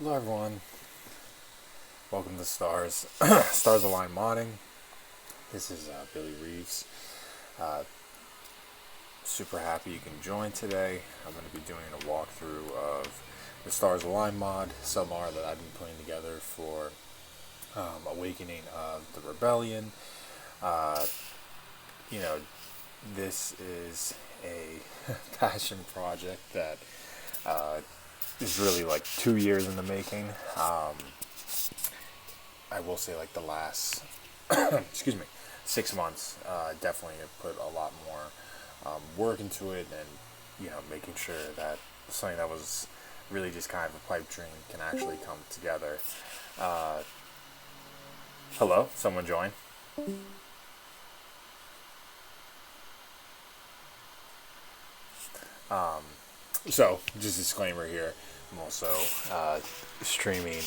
Hello everyone, welcome to Stars, Stars Align Modding. This is Billy Reeves. Uh, Super happy you can join today. I'm going to be doing a walkthrough of the Stars Align mod, submod that I've been putting together for Awakening of the Rebellion. Uh, you know, this is a passion project that is really like 2 years in the making. I will say like the last, excuse me, 6 months, definitely have put a lot more work into it, and making sure that something that was really just kind of a pipe dream can actually come together. Uh, Hello, someone join. So, just a disclaimer here. I'm also streaming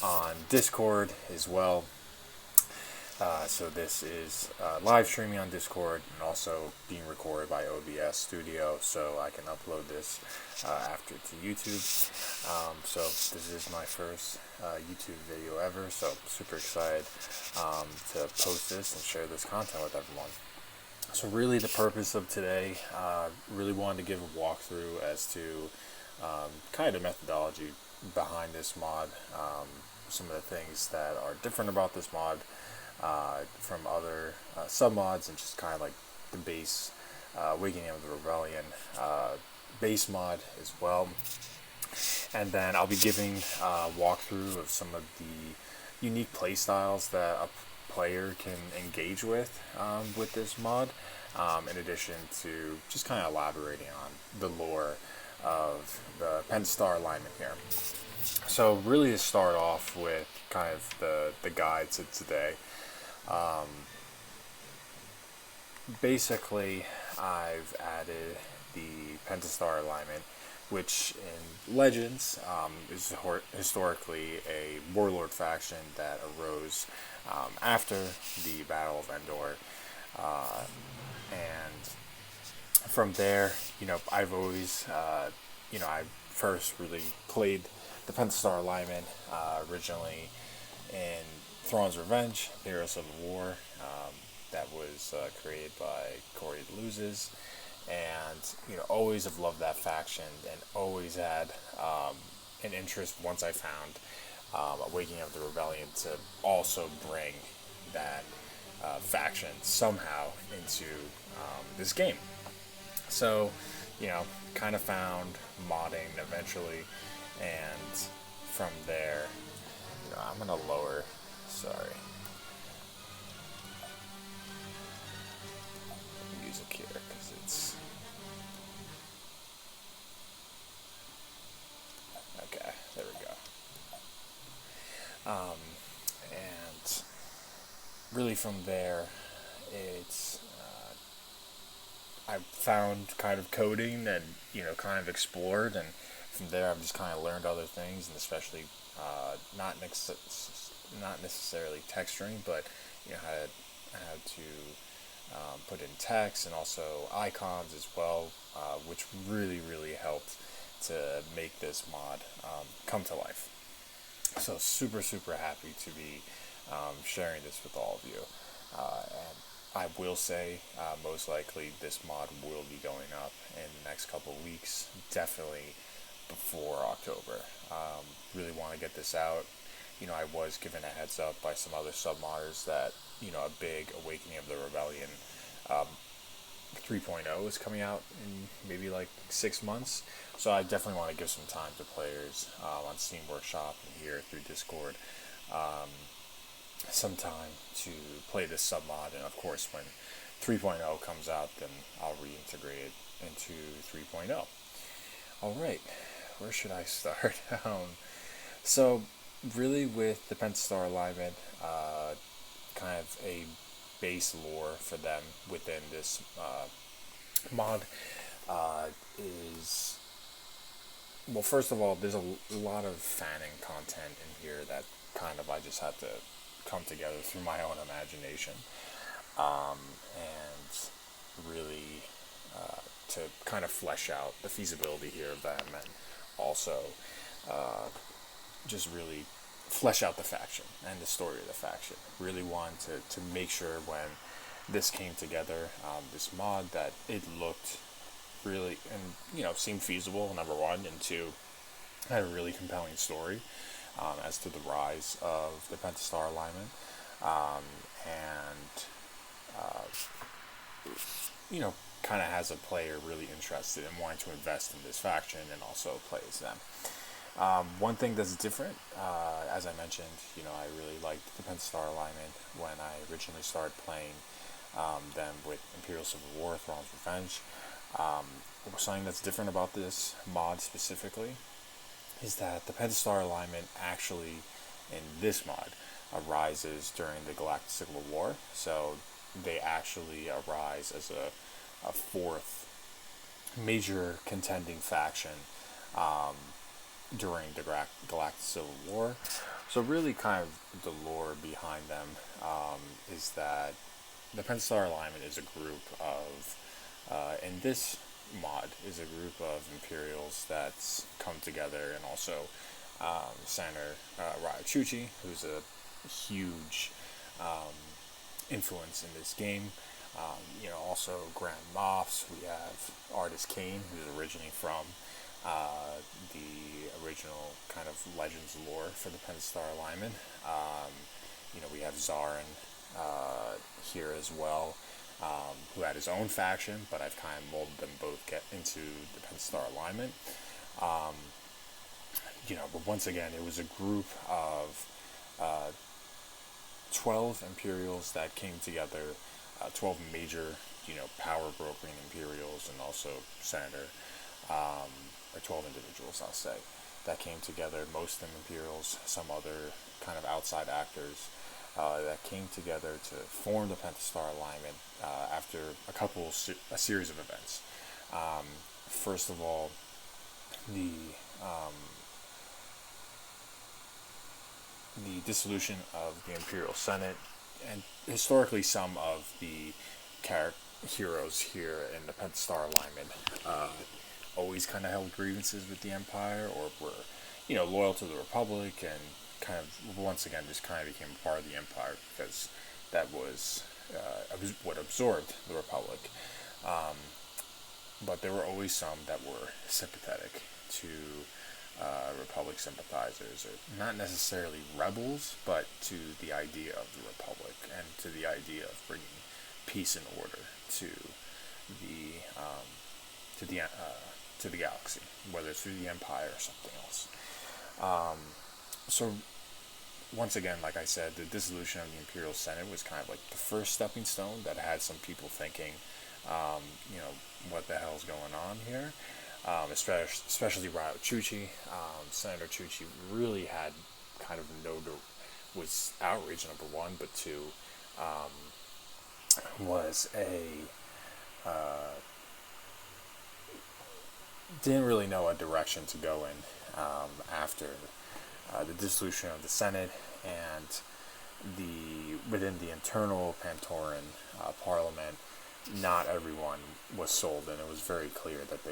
on Discord as well. So this is live streaming on Discord and also being recorded by OBS Studio, so I can upload this after to YouTube. So this is my first YouTube video ever, so I'm super excited to post this and share this content with everyone. So really the purpose of today, really wanted to give a walkthrough as to kind of the methodology behind this mod, some of the things that are different about this mod from other submods, and just kind of like the base Awakening of the Rebellion base mod as well. And then I'll be giving a walkthrough of some of the unique play styles that a player can engage with this mod, in addition to just kind of elaborating on the lore of the Pentastar alignment here. So really to start off with kind of the guide to today, basically I've added the Pentastar alignment, which in Legends is historically a warlord faction that arose after the Battle of Endor, and from there, I've always, I first really played the Pentastar alignment originally in Thrawn's Revenge, Heroes of the War, that was created by Corey Loses, and always have loved that faction, and always had an interest once I found Awakening of the Rebellion to also bring that faction somehow into this game. So, kind of found modding eventually, and from there, I'm gonna lower, sorry, music here because it's okay. There we go. And really from there, it's I found kind of coding and kind of explored, and from there I've just kind of learned other things, and especially not necessarily texturing, but how to put in text and also icons as well, which really helped to make this mod come to life. So super happy to be sharing this with all of you, and I will say most likely this mod will be going up in the next couple of weeks, definitely before October. Really want to get this out. I was given a heads up by some other submodders that a big Awakening of the Rebellion 3.0 is coming out in maybe like 6 months, so I definitely want to give some time to players on Steam Workshop and here through Discord, some time to play this submod, and of course when 3.0 comes out, then I'll reintegrate it into 3.0. Alright, where should I start? So really with the Pentastar alignment, kind of a base lore for them within this mod is, well, first of all, there's a lot of fanning content in here that kind of I just had to come together through my own imagination, and really to kind of flesh out the feasibility here of them, and also just really flesh out the faction and the story of the faction. Really wanted to make sure when this came together, this mod, that it looked really, and seemed feasible, number one, and two, had a really compelling story as to the rise of the Pentastar alignment, and kind of has a player really interested in wanting to invest in this faction and also play as them. One thing that's different, as I mentioned, I really liked the Pentastar alignment when I originally started playing them with Imperial Civil War, Thrawn's Revenge. Something that's different about this mod specifically is that the Pentastar alignment actually, in this mod, arises during the Galactic Civil War. So they actually arise as a fourth major contending faction during the Galactic Civil War. So really kind of the lore behind them is that the Pentastar alignment is a group of, in this mod, is a group of Imperials that's come together, and also Senator Raya Chuchi, who's a huge influence in this game. Also Grand Moffs. We have Artist Kane, who's originally from the original kind of Legends lore for the Pentastar alignment. We have Zarin here as well, who had his own faction, but I've kind of molded them both get into the Pentastar alignment. But once again, it was a group of 12 Imperials that came together, 12 major, power brokering Imperials, and also Senator, or 12 individuals, I'll say, that came together, most of them Imperials, some other kind of outside actors, that came together to form the Pentastar alignment after a series of events. First of all, the dissolution of the Imperial Senate, and historically some of the heroes here in the Pentastar alignment always kind of held grievances with the Empire, or were loyal to the Republic, and kind of once again just kind of became a part of the Empire because that was what absorbed the Republic. But there were always some that were sympathetic to Republic sympathizers, or not necessarily rebels, but to the idea of the Republic and to the idea of bringing peace and order to the galaxy, whether it's through the Empire or something else. So once again, like I said, the dissolution of the Imperial Senate was kind of like the first stepping stone that had some people thinking, what the hell's going on here? Especially Raya Chuchi. Senator Chuchi really had kind of was outrage, number one, but two, was didn't really know a direction to go in after the dissolution of the Senate, and within the internal Pantoran parliament, not everyone was sold, and it was very clear that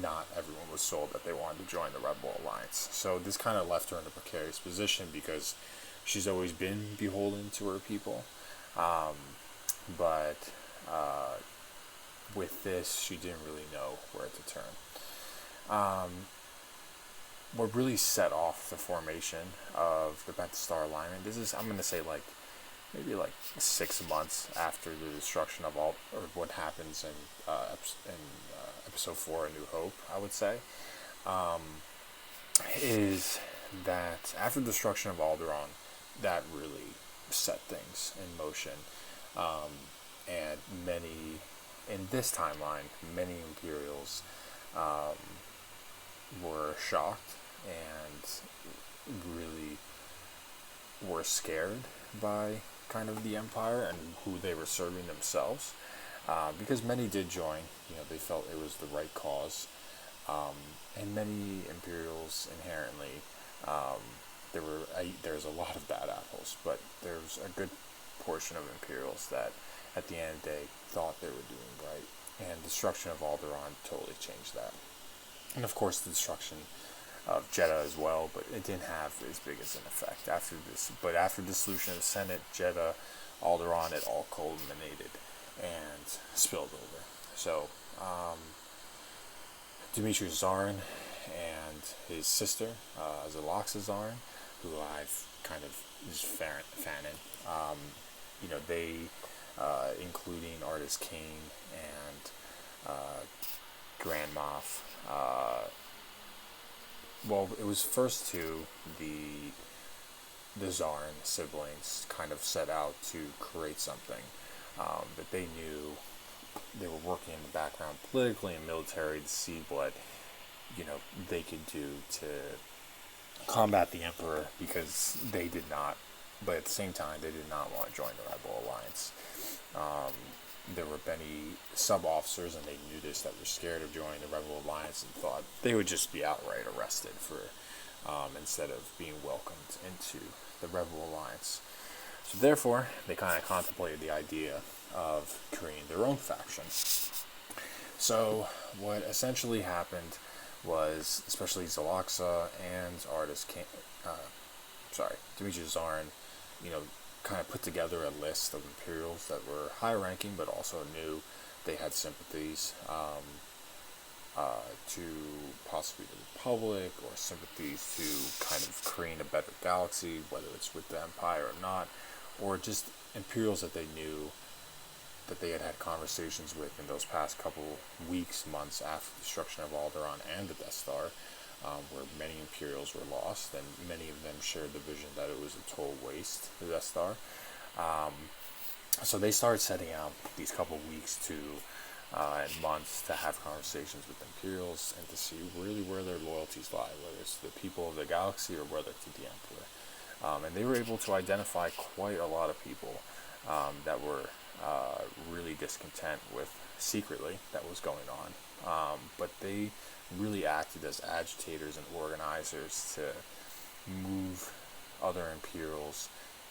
not everyone was sold that they wanted to join the Rebel Alliance. So this kind of left her in a precarious position because she's always been beholden to her people, but with this, she didn't really know where to turn. What really set off the formation of the Pentastar alignment, I'm going to say maybe 6 months after the destruction of or what happens in episode 4, A New Hope, I would say, is that after the destruction of Alderaan, that really set things in motion, and in this timeline, many Imperials were shocked and really were scared by kind of the Empire and who they were serving themselves, because many did join. They felt it was the right cause, and many Imperials inherently, there's a lot of bad apples, but there's a good portion of Imperials that at the end of the day thought they were doing right, and destruction of Alderaan totally changed that. And of course the destruction of Jeddah as well, but it didn't have as big as an effect after this. But after dissolution of the Senate, Jeddah, Alderaan, it all culminated and spilled over. So Demetrius Zarin and his sister, Zaloxa Zarin, who I've kind of is fanning, they, including Artist Kane and Grand Moff. Well, it was first two, the Zarin siblings kind of set out to create something that they knew they were working in the background politically and military to see what they could do to combat the Emperor, because they did not, but at the same time they did not want to join the Rebel Alliance. There were many sub-officers, and they knew this, that were scared of joining the Rebel Alliance and thought they would just be outright arrested for instead of being welcomed into the Rebel Alliance. So therefore, they kind of contemplated the idea of creating their own faction. So what essentially happened was, especially Zaloxa and Demetrius Zarin, kind of put together a list of Imperials that were high-ranking, but also knew they had sympathies to possibly the Republic, or sympathies to kind of creating a better galaxy, whether it's with the Empire or not, or just Imperials that they knew that they had had conversations with in those past couple weeks, months after the destruction of Alderaan and the Death Star, where many Imperials were lost, and many of them shared the vision that it was a total waste, the Death Star. So they started setting out these couple weeks and months to have conversations with Imperials and to see really where their loyalties lie, whether it's to the people of the galaxy or whether it's to the Emperor. And they were able to identify quite a lot of people that were really discontent with secretly that was going on. But they really acted as agitators and organizers to move other Imperials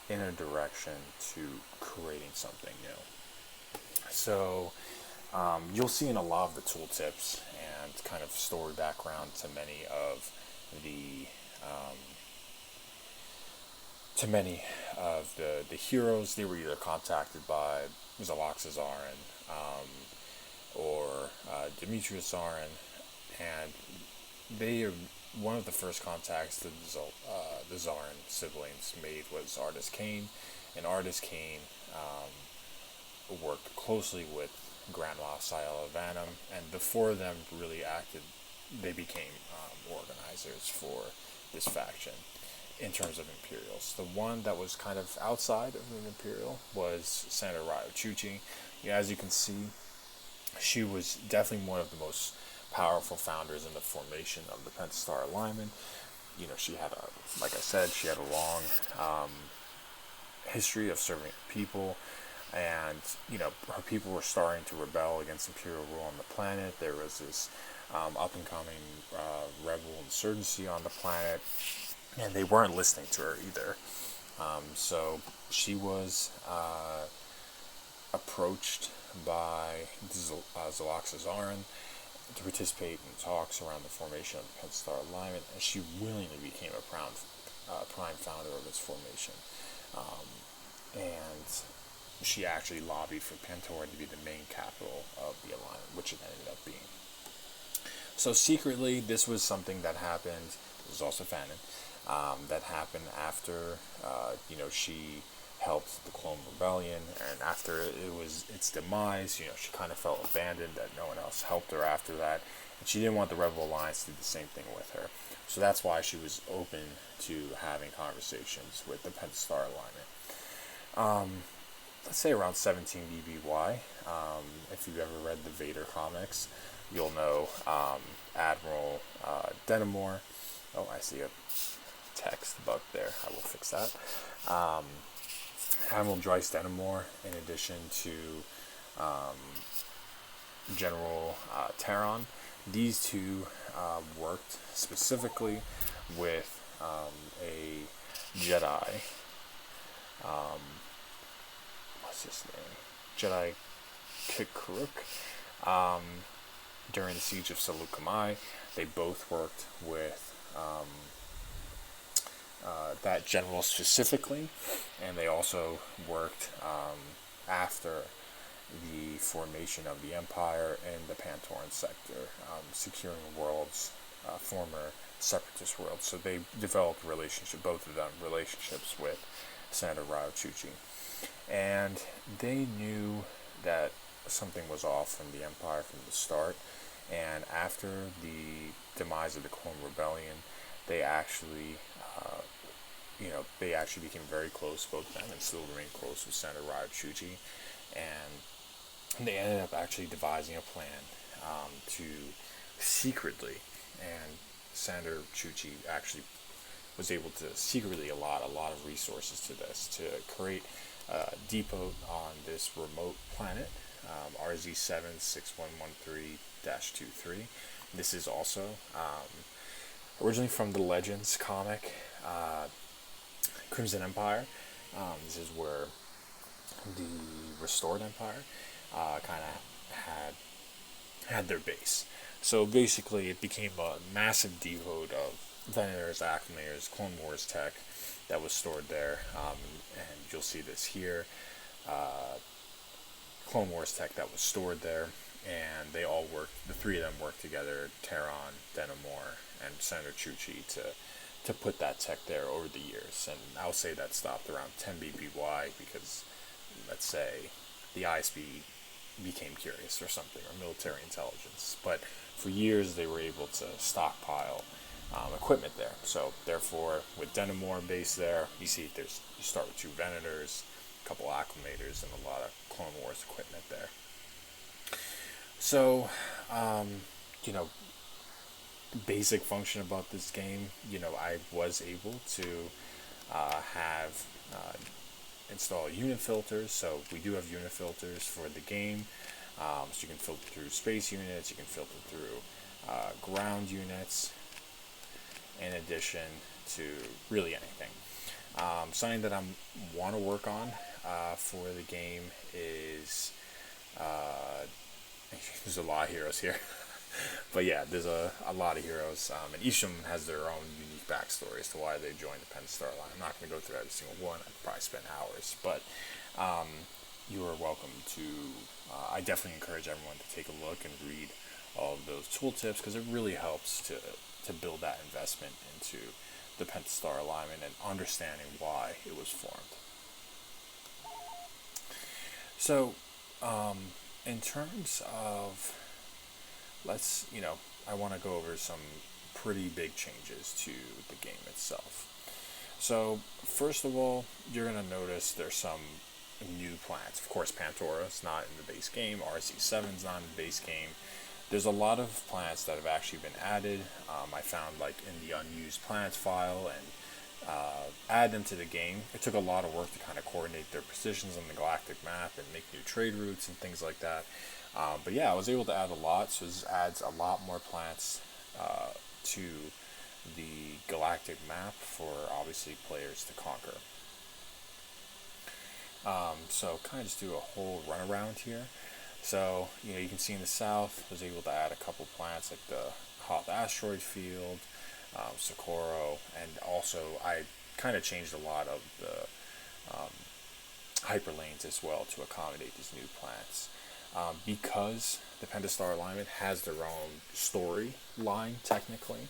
in a direction to creating something new. So you'll see in a lot of the tooltips and kind of story background to many of the heroes, they were either contacted by Zaloxa Zarin or Demetrius Zarin, and they are one of the first contacts that the Zarin siblings made was Artist Kane, and Artist Kane worked closely with Grand Moff Sile Vanham, and the four of them really acted. They became organizers for this faction in terms of Imperials. The one that was kind of outside of an Imperial was Senator Ryo Chuchi. As you can see, she was definitely one of the most powerful founders in the formation of the Pentastar alignment. She had she had a long history of serving people, and her people were starting to rebel against Imperial rule on the planet. There was this up and coming rebel insurgency on the planet, and they weren't listening to her either. So she was approached by Zaloxa Zarin to participate in talks around the formation of the Pentastar alignment, and she willingly became a prime founder of its formation. And she actually lobbied for Pantora to be the main capital of the alignment, which it ended up being. So secretly, this was something that happened. It was also Fanon. That happened after, she helped the Clone Rebellion, and after its demise, she kind of felt abandoned, that no one else helped her after that, and she didn't want the Rebel Alliance to do the same thing with her. So that's why she was open to having conversations with the Pentastar alignment. Let's say around 17 BBY. If you've ever read the Vader comics, you'll know Admiral Denimore. Oh, I see a text bug there. I will fix that. Admiral Dryce Denimore, in addition to General Terron. These two worked specifically with a Jedi. What's his name? Jedi Kikuruk. During the siege of Saleucami, they both worked with that general specifically, and they also worked after the formation of the empire in the Pantoran sector, securing worlds, former separatist worlds. So they developed both of them relationships with Senator Ryo Chuchi, and they knew that something was off from the empire from the start. And after the demise of the Clone Rebellion, they actually they actually became very close, both of them, and still remain close with Senator Ryo Chuchi. And they ended up actually devising a plan to secretly, and Senator Chuchi actually was able to secretly allot a lot of resources to this, to create a depot on this remote planet, RZ76113-23. This is also originally from the Legends comic, Crimson Empire. This is where the Restored Empire kind of had their base. So basically, it became a massive depot of Venators, Acclimators, Clone Wars tech that was stored there, and you'll see this here. Clone Wars tech that was stored there, and they all worked. The three of them worked together: Terran, Denimore, and Senator Chuchi to put that tech there over the years. And I'll say that stopped around 10 BBY because, let's say, the ISB became curious or something, or military intelligence. But for years, they were able to stockpile equipment there. So therefore, with Denimore base there, you start with 2 Venators, a couple Acclimators, and a lot of Clone Wars equipment there. So, basic function about this game, I was able to install unit filters. So we do have unit filters for the game. So you can filter through space units, you can filter through ground units, in addition to really anything. Something that I want to work on for the game is there's a lot of heroes here. But yeah, there's a lot of heroes, and each of them has their own unique backstory as to why they joined the Pentastar line. I'm not going to go through every single one. I'd probably spend hours, but you are welcome to. I definitely encourage everyone to take a look and read all of those tooltips, because it really helps to build that investment into the Pentastar alignment and understanding why it was formed. So, in terms of I want to go over some pretty big changes to the game itself. So, first of all, you're going to notice there's some new planets. Of course, Pantora is not in the base game. RC7 is not in the base game. There's a lot of planets that have actually been added. I found in the unused planets file and add them to the game. It took a lot of work to kind of coordinate their positions on the galactic map and make new trade routes and things like that. But yeah, I was able to add a lot, so this adds a lot more planets to the galactic map for obviously players to conquer. So kind of just do a whole runaround here. So you can see in the south, I was able to add a couple planets like the Hoth asteroid field, Socorro, and also I kind of changed a lot of the hyperlanes as well to accommodate these new planets. Because the Pentastar alignment has their own storyline, technically.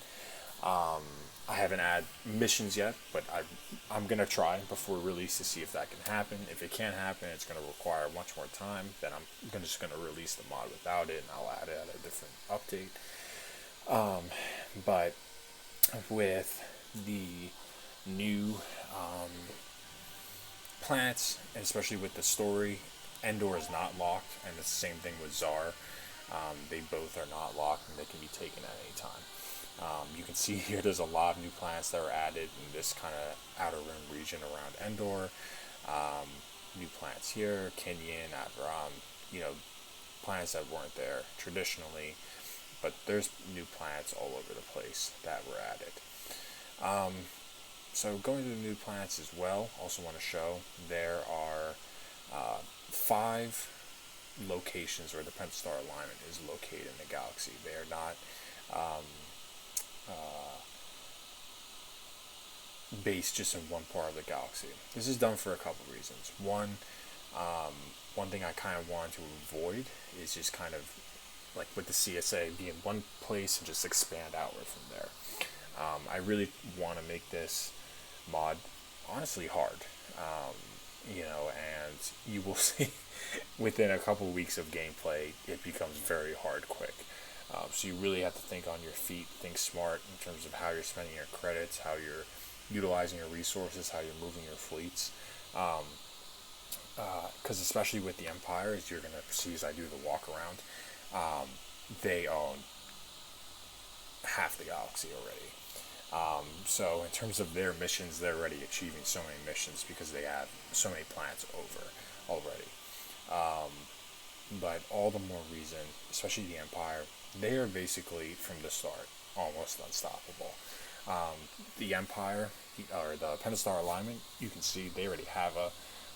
I haven't added missions yet, but I'm going to try before release to see if that can happen. If it can't happen, it's going to require much more time. Then I'm just going to release the mod without it, and I'll add it at a different update. But with the new planets, and especially with the story, Endor is not locked, and it's the same thing with Zar. They both are not locked, and they can be taken at any time. You can see here there's a lot of new planets that are added in this kind of outer rim region around Endor. New planets here, Kenyan, Adram, planets that weren't there traditionally, but there's new planets all over the place that were added. So going to the new planets as well, also want to show there are 5 locations where the Pentastar alignment is located in the galaxy. They are not based just in one part of the galaxy. This is done for a couple reasons. One thing I kind of want to avoid is just kind of like with the CSA, be in one place and just expand outward from there. I really want to make this mod honestly hard, and you will see within a couple weeks of gameplay, it becomes very hard quick. So you really have to think on your feet, think smart in terms of how you're spending your credits, how you're utilizing your resources, how you're moving your fleets. Because especially with the Empire, as you're going to see as I do the walk around, they own half the galaxy already. So in terms of their missions, they're already achieving so many missions because they have so many planets over already. But all the more reason, especially the Empire, they are basically from the start almost unstoppable. The Empire, or the Pentastar alignment, you can see they already have a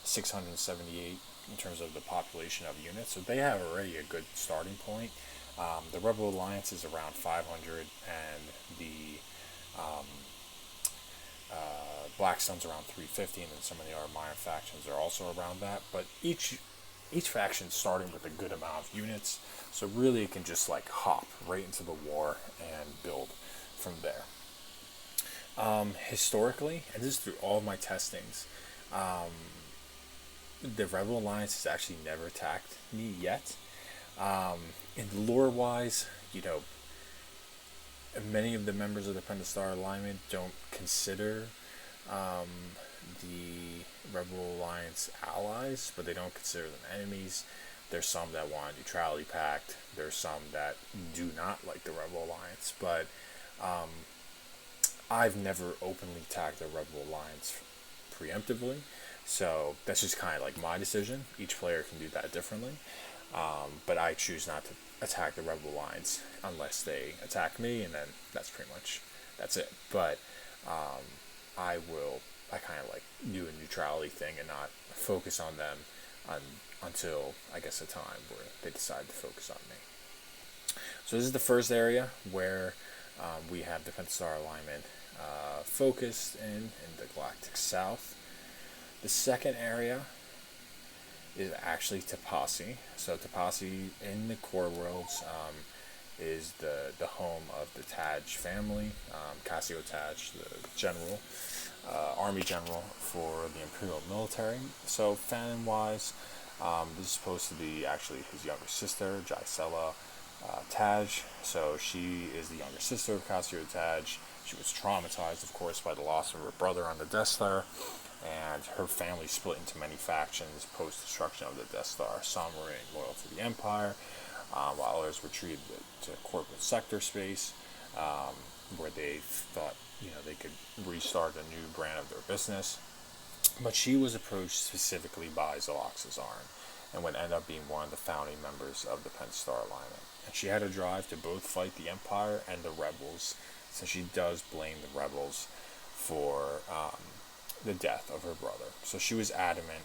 678 in terms of the population of units, so they have already a good starting point. The Rebel Alliance is around 500, and the Blackstone's around 350, and then some of the other minor factions are also around that. But each faction starting with a good amount of units, so really it can just like hop right into the war and build from there. Historically, and this is through all of my testings, the Rebel Alliance has actually never attacked me yet. In lore-wise, many of the members of the Pentastar alignment don't consider the Rebel Alliance allies, but they don't consider them enemies. There's some that want a neutrality pact. There's some that do not like the Rebel Alliance, but I've never openly attacked the Rebel Alliance preemptively, so that's just kind of like my decision. Each player can do that differently, but I choose not to attack the Rebel Alliance unless they attack me, and then that's it. But I kind of like do a neutrality thing and not focus on them until I guess a time where they decide to focus on me. So this is the first area where we have the Pentastar alignment focused in the Galactic South. The second area is actually Tapasi. So Tapasi in the core worlds is the home of the Taj family. Cassio Taj, the general, army general for the Imperial military. So fanon-wise, this is supposed to be actually his younger sister, Gisela Taj. So she is the younger sister of Cassio Taj. She was traumatized, of course, by the loss of her brother on the Death Star, and her family split into many factions post-destruction of the Death Star. Some remained loyal to the Empire, while others retreated to corporate sector space, where they thought they could restart a new brand of their business. But she was approached specifically by Zaloxazarn, and would end up being one of the founding members of the Pentastar alignment. And she had a drive to both fight the Empire and the rebels, so she does blame the rebels for the death of her brother. So she was adamant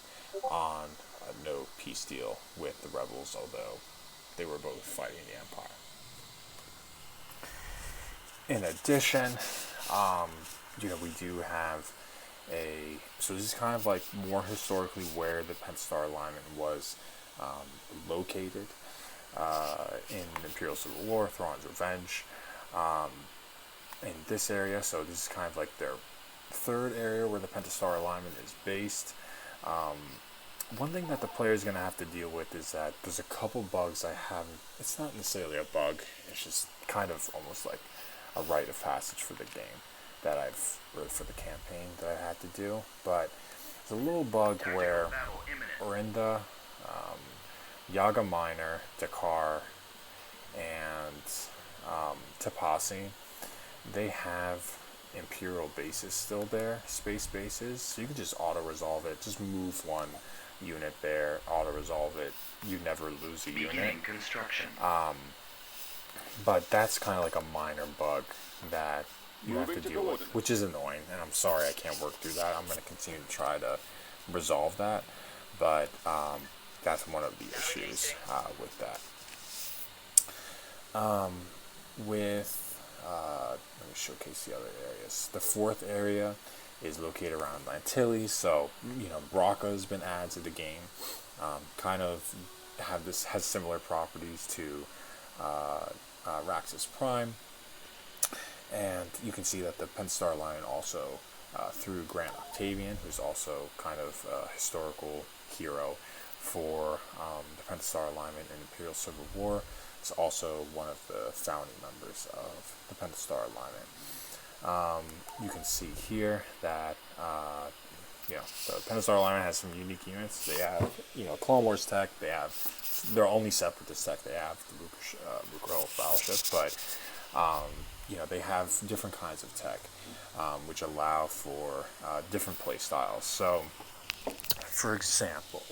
on a no peace deal with the rebels, although they were both fighting the Empire. In addition, we do have so this is kind of like more historically where the Pentastar alignment was located in Imperial Civil War, Thrawn's Revenge. In this area, so this is kind of like their third area where the Pentastar alignment is based. One thing that the player is going to have to deal with is that there's a couple bugs I haven't. It's not necessarily a bug, it's just kind of almost like a rite of passage for the game that I've wrote for the campaign that I had to do. But there's a little bug where Orinda, Yaga Minor, Dakar, and Tapasi, they have Imperial bases still there, space bases, so you can just auto-resolve it, just move one unit there, auto-resolve it, you never lose a unit. Construction. But that's kind of like a minor bug that you have to deal with, which is annoying, and I'm sorry I can't work through that. I'm going to continue to try to resolve that, but that's one of the issues with that. Let me showcase the other areas. The fourth area is located around Antilles. So Baraka's been added to the game. Kind of has similar properties to Raxus Prime, and you can see that the Pentastar line also through Grand Octavian, who's also kind of a historical hero for the Pentastar alignment in Imperial Civil War. It's also one of the founding members of the Pentastar alignment. You can see here that the Pentastar alignment has some unique units. They have Clone Wars tech. They have their only separatist tech. They have the Lucrel battleship, but they have different kinds of tech, which allow for different play styles. So, for example,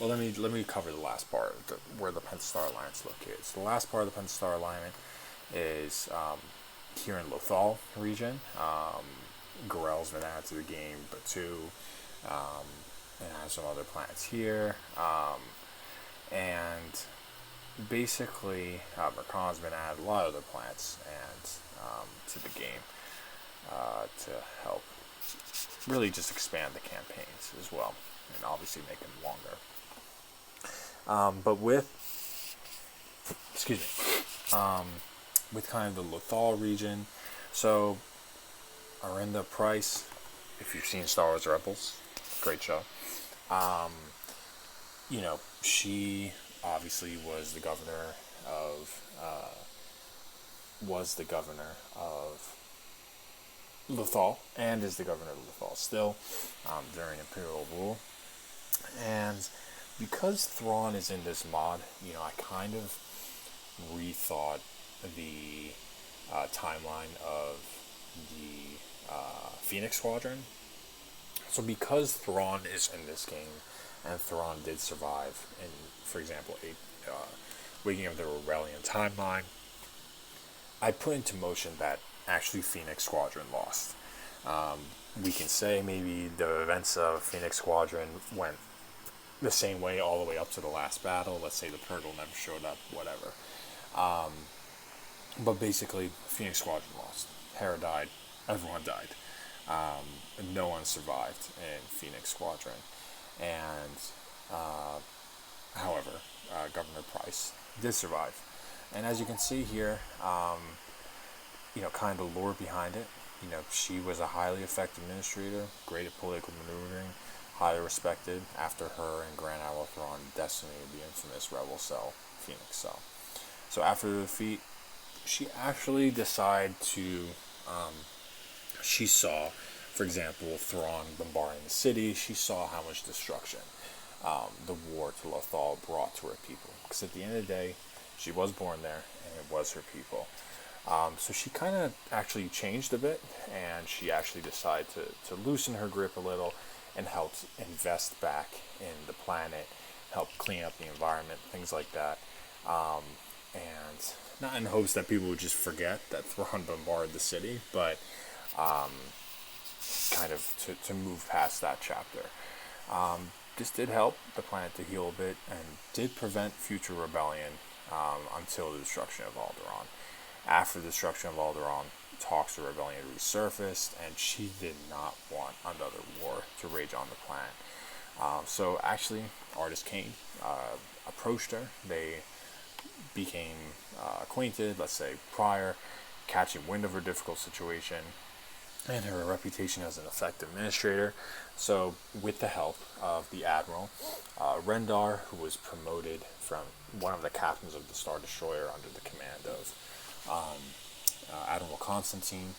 let me cover the last part, where the Pentastar Alliance is located. So the last part of the Pentastar Alignment is here in Lothal region. Gorel's been added to the game, but and has some other planets here. And basically, Mercan's been added a lot of other planets and to the game to help really just expand the campaigns as well, and obviously make them longer. But with kind of the Lothal region, so Arinda Price, if you've seen Star Wars Rebels, great show. She obviously was the governor of Lothal, and is the governor of Lothal still during Imperial rule. And because Thrawn is in this mod, I kind of rethought the timeline of the Phoenix Squadron. So because Thrawn is in this game, and Thrawn did survive in, for example, Waking of the Rebellion timeline, I put into motion that actually Phoenix Squadron lost. We can say maybe the events of Phoenix Squadron went the same way all the way up to the last battle. Let's say the Purgle never showed up, whatever. But basically, Phoenix Squadron lost. Hera died. Everyone died. No one survived in Phoenix Squadron. And, however, Governor Price did survive. And as you can see here, kind of the lore behind it. She was a highly effective administrator, great at political maneuvering, highly respected after her and Grand Admiral Thrawn decimated the infamous rebel cell, Phoenix Cell. So after the defeat, she actually decided to, she saw, for example, Thrawn bombarding the city. She saw how much destruction the war to Lothal brought to her people. Because at the end of the day, she was born there, and it was her people. So she kind of actually changed a bit, and she actually decided to loosen her grip a little and helped invest back in the planet, help clean up the environment, things like that. And not in hopes that people would just forget that Thrawn bombarded the city, but kind of to move past that chapter. This did help the planet to heal a bit and did prevent future rebellion until the destruction of Alderaan. After the destruction of Alderaan, talks of rebellion resurfaced, and she did not want another war to rage on the planet. So actually, Artist Kane approached her. They became acquainted, let's say, prior, catching wind of her difficult situation and her reputation as an effective administrator. So with the help of the Admiral, Rendar, who was promoted from one of the captains of the Star Destroyer under the command of Admiral Constantine,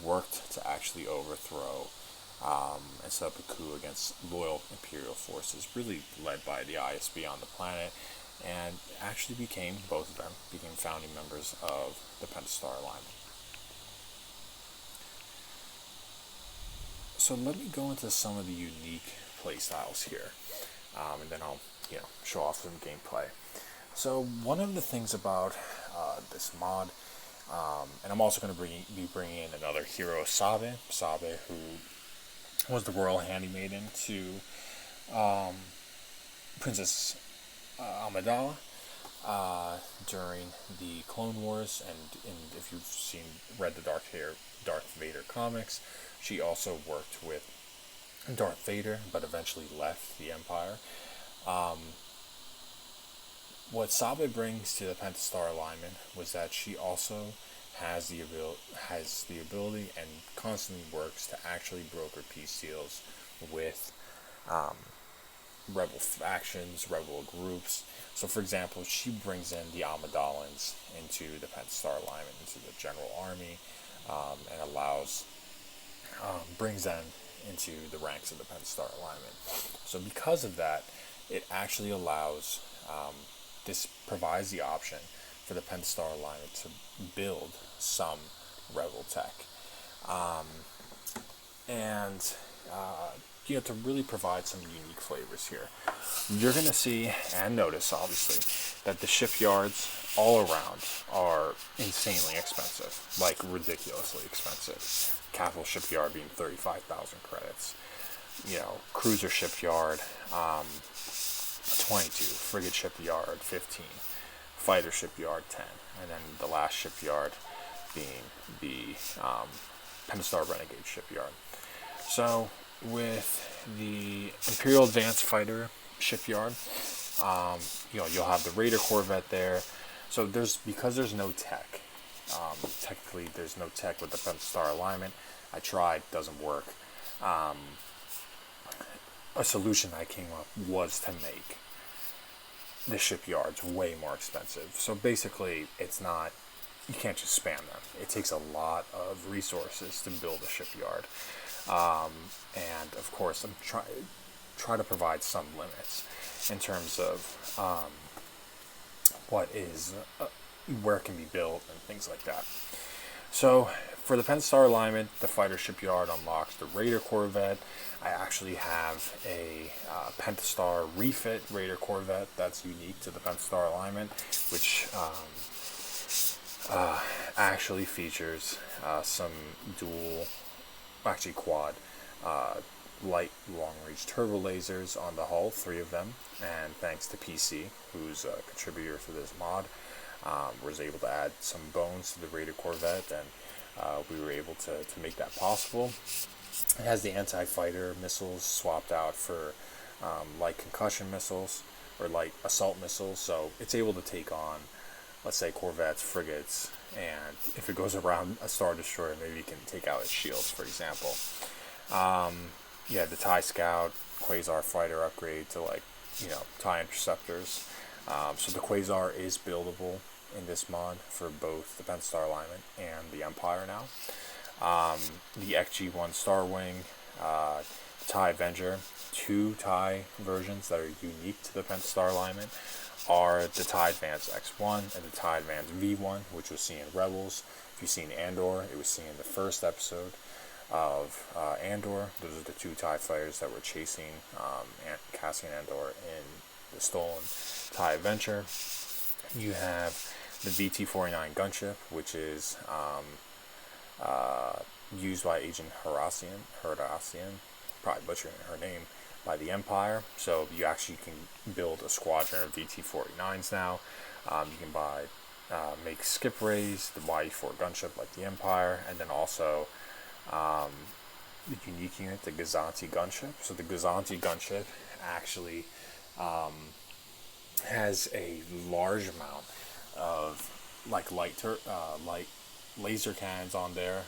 worked to actually overthrow and set up a coup against loyal Imperial forces, really led by the ISB on the planet, and actually both of them became founding members of the Pentastar Alignment. So let me go into some of the unique playstyles here, and then I'll show off some gameplay. So one of the things about this mod, and I'm also going to be bringing in another hero, Sabe, who was the royal handmaiden to Princess Amidala during the Clone Wars, and if you've seen read the Darth Vader comics. She also worked with Darth Vader, but eventually left the Empire. Um, what Sabe brings to the Pentastar alignment was that she also has the ability and constantly works to actually broker peace deals with um, rebel factions, rebel groups. So, for example, she brings in the Amidalans into the Pentastar alignment, into the General Army, and brings them into the ranks of the Pentastar alignment. So, because of that, it actually allows, this provides the option for the Pentastar alignment to build some rebel tech. Um, and to really provide some unique flavors here. You're going to see and notice, obviously, that the shipyards all around are insanely expensive, like ridiculously expensive. Capital Shipyard being 35,000 credits. Cruiser Shipyard, 22. Frigate Shipyard, 15. Fighter Shipyard, 10. And then the last shipyard being the Pentastar Renegade Shipyard. So, with the Imperial Advanced Fighter Shipyard, you'll have the Raider Corvette there. So because there's no tech, technically there's no tech with the Pentastar alignment. I tried, doesn't work. A solution I came up was to make the shipyards way more expensive. So basically, you can't just spam them. It takes a lot of resources to build a shipyard. And of course, I'm try to provide some limits in terms of where it can be built and things like that. So for the Pentastar alignment, the fighter shipyard unlocks the Raider Corvette. I actually have a Pentastar refit Raider Corvette that's unique to the Pentastar alignment, which actually features some quad light long-range turbo lasers on the hull, 3 of them, and thanks to PC, who's a contributor to this mod, was able to add some bones to the Raider Corvette, and we were able to make that possible. It has the anti-fighter missiles swapped out for light concussion missiles, or light assault missiles, so it's able to take on, let's say, corvettes, frigates, and if it goes around a Star Destroyer, maybe you can take out its shields, for example. The TIE Scout, Quasar fighter upgrade to TIE interceptors. So the Quasar is buildable in this mod for both the Pentastar alignment and the Empire now. The XG-1 Starwing, TIE Avenger, 2 TIE versions that are unique to the Pentastar alignment are the TIE Advance X1 and the TIE Advance V1, which was seen in Rebels. If you've seen Andor, it was seen in the first episode of Andor. Those are the 2 TIE fighters that were chasing Cassian Andor in the stolen TIE Adventure. You have the VT-49 gunship, which is used by Agent Harassian, probably butchering her name, by the Empire. So you actually can build a squadron of VT-49s now. You can make skip rays, the YE-4 gunship like the Empire, and then also the unique unit, the Gazanti gunship. So the Gazanti gunship actually has a large amount of light laser cannons on there.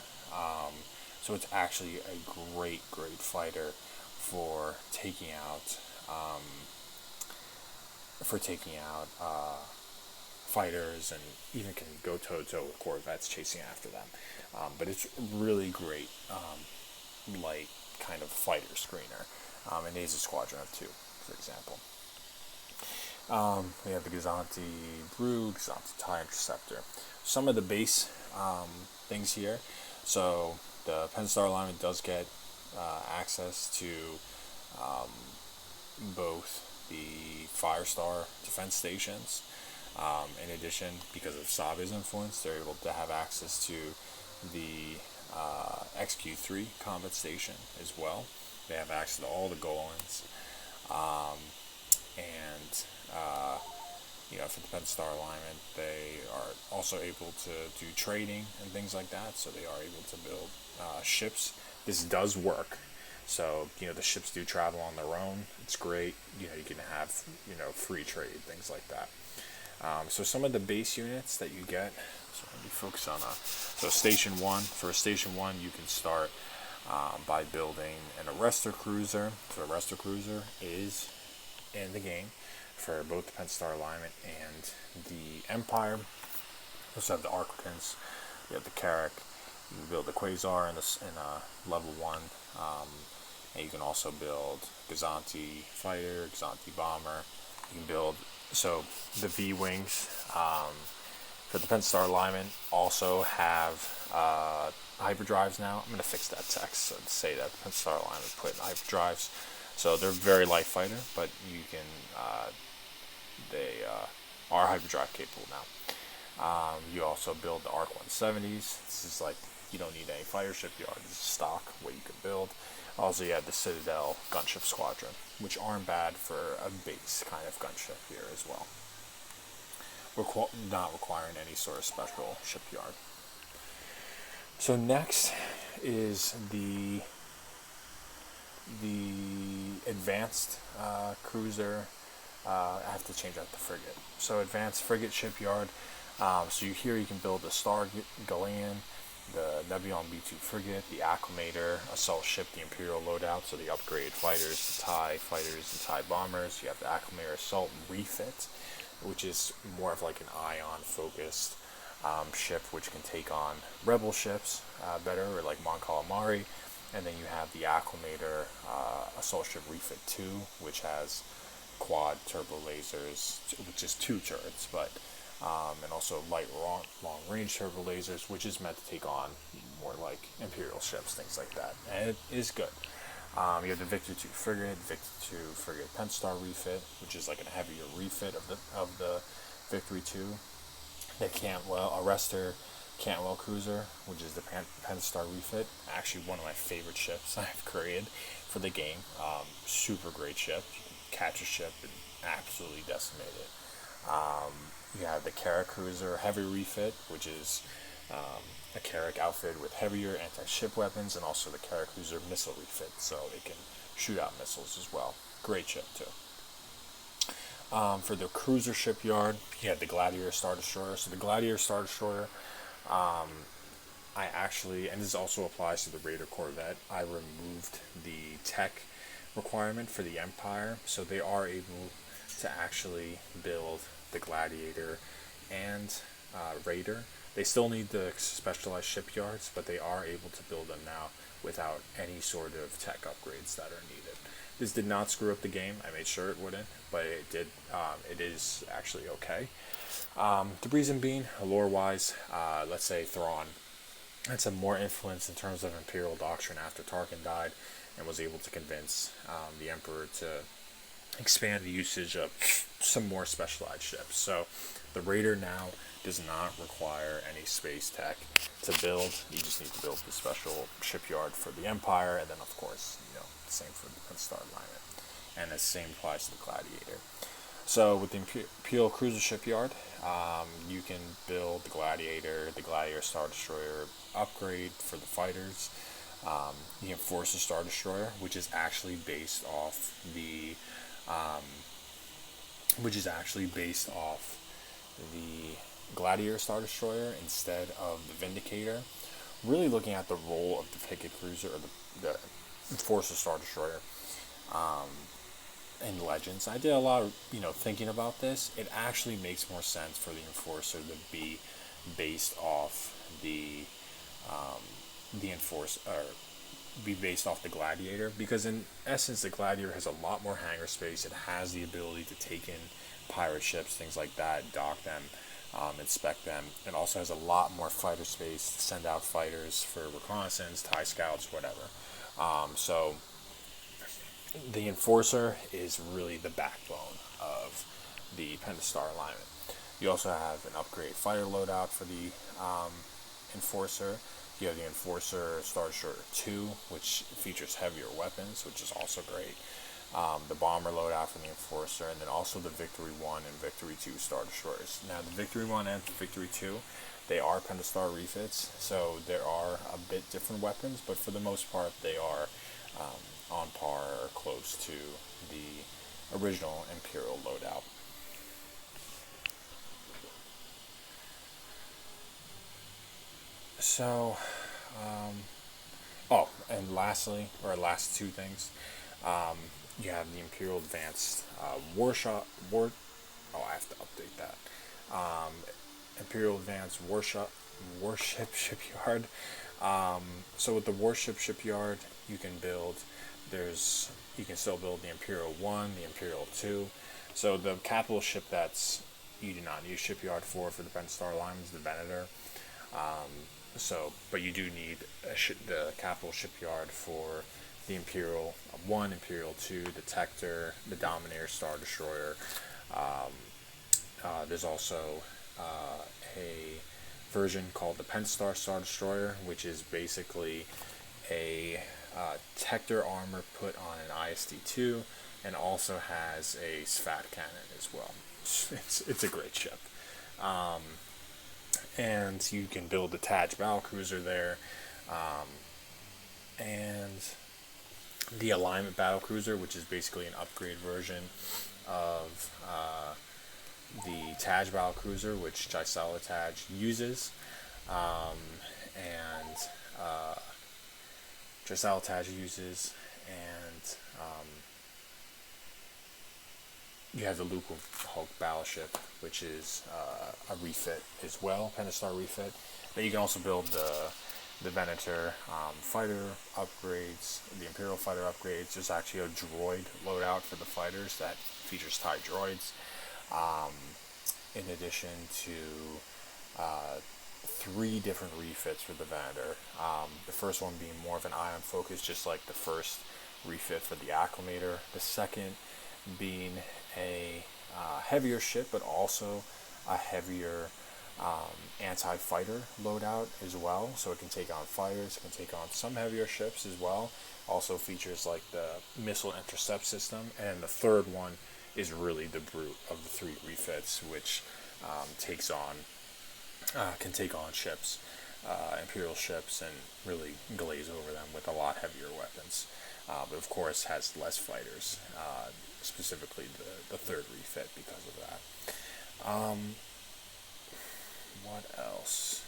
So it's actually a great fighter for taking out fighters, and even can go toe-to-toe with corvettes chasing after them. But it's really great light kind of fighter screener. And it is a squadron of 2, for example. We have the Gazanti Brew, Gazanti TIE Interceptor. Some of the base things here. So the Pentastar alignment does get access to both the Firestar defense stations. In addition, because of Sabe's influence, they're able to have access to the XQ3 combat station as well. They have access to all the Golans, and for the Pentastar alignment, they are also able to do trading and things like that. So they are able to build ships. This does work. So the ships do travel on their own. It's great. You can have free trade, things like that. So some of the base units that you get. So let me focus on so Station 1. For Station 1, you can start by building an arrestor cruiser. So arrestor cruiser is in the game for both the Pentastar alignment and the Empire. You also have the Arquitans, you have the Carrack, you can build the Quasar in level 1, and you can also build Gazanti fighter, Gazanti bomber. You can build, so the V-Wings for the Pentastar alignment also have hyperdrives now. I'm going to fix that text so to say that the Pentastar alignment put hyperdrives. So they're very light fighter, but you can they are hyperdrive capable now. You also build the Arc 170s. This is like, you don't need any fighter shipyard. This is stock what you can build. Also, you have the Citadel gunship squadron, which aren't bad for a base kind of gunship here as well. Not requiring any sort of special shipyard. So next is the advanced cruiser. I have to change out the frigate. So advanced frigate shipyard. So you can build the Star Galeon, the Nebulon B2 frigate, the Acclimator assault ship, the Imperial loadout, so the upgraded fighters, the TIE fighters, the TIE bombers. You have the Acclimator assault refit, which is more of like an ion focused ship, which can take on rebel ships better, or like Mon Calamari. And then you have the Acclimator assault ship refit 2, which has quad turbo lasers, which is 2 turrets, but and also light long range turbo lasers, which is meant to take on more like Imperial ships, things like that, and it is good. You have the Victor 2 frigate, Victor 2 frigate Pentastar refit, which is like a heavier refit of the Victory 2. The Arrestor Cantwell cruiser, which is the Pentastar refit. Actually, one of my favorite ships I've created for the game. Super great ship. You can catch a ship and absolutely decimate it. You have the Carrack cruiser heavy refit, which is a Carrack outfit with heavier anti-ship weapons, and also the Carrack cruiser missile refit, so it can shoot out missiles as well. Great ship too. For the cruiser shipyard, you have the Gladiator Star Destroyer. So the Gladiator Star Destroyer, I actually, and this also applies to the Raider Corvette, I removed the tech requirement for the Empire, so they are able to actually build the Gladiator and Raider. They still need the specialized shipyards, but they are able to build them now without any sort of tech upgrades that are needed. This did not screw up the game. I made sure it wouldn't, but it did. It is actually okay. The reason being, lore-wise, let's say Thrawn had some more influence in terms of Imperial doctrine after Tarkin died, and was able to convince the Emperor to expand the usage of some more specialized ships. So the Raider now does not require any space tech to build. You just need to build the special shipyard for the Empire, and then of course, the same for the Pentastar alignment. And the same applies to the Gladiator. So with the Imperial Cruiser Shipyard, you can build the Gladiator Star Destroyer upgrade for the fighters, the Enforcer Star Destroyer, which is actually based off the Gladiator Star Destroyer instead of the Vindicator. Really looking at the role of the Picket Cruiser, or the Enforcer Star Destroyer, in Legends. I did a lot of thinking about this. It actually makes more sense for the Enforcer to be based off the Enforcer, or be based off the Gladiator, because in essence the Gladiator has a lot more hangar space. It has the ability to take in pirate ships, things like that, dock them, inspect them. It also has a lot more fighter space to send out fighters for reconnaissance, TIE scouts, whatever. So the Enforcer is really the backbone of the Pentastar alignment. You also have an upgrade fighter loadout for the Enforcer. You have the Enforcer Star Destroyer 2, which features heavier weapons, which is also great. the bomber loadout from the Enforcer, and then also the Victory 1 and Victory 2 Star Destroyers. Now, the Victory 1 and the Victory 2, they are Pentastar refits, so there are a bit different weapons, but for the most part, they are on par or close to the original Imperial loadout. So, and lastly, or last two things, you have the Imperial Advanced I have to update that. Imperial Advanced Warship Shipyard. So with the Warship Shipyard, you can still build the Imperial 1, the Imperial 2. So the capital ship that's you do not need a shipyard for the Penstar line is the Venator. But you do need the capital shipyard for the Imperial 1, Imperial 2, the Tector, the Dominator Star Destroyer. There's also a version called the Penstar Star Destroyer, which is basically a Tector armor put on an ISD-2, and also has a SFAT cannon as well. It's a great ship. And you can build the Taj battlecruiser there, and the Alignment battlecruiser, which is basically an upgrade version of the Taj battlecruiser, which Jysala Taj uses, and Jysala Taj uses, and you have the Luke Hulk battleship, which is a refit as well, Pentastar refit. But you can also build the Venator fighter upgrades, the Imperial fighter upgrades. There's actually a droid loadout for the fighters that features TIE droids. In addition to 3 different refits for the Venator. The first one being more of an ion focus, just like the first refit for the Acclimator. The second being a heavier ship, but also a heavier anti-fighter loadout as well. So it can take on fighters, it can take on some heavier ships as well. Also features like the missile intercept system. And the third one is really the brute of the 3 refits, which can take on ships, Imperial ships, and really glaze over them with a lot heavier weapons. But of course has less fighters, specifically the third refit because of that. What else?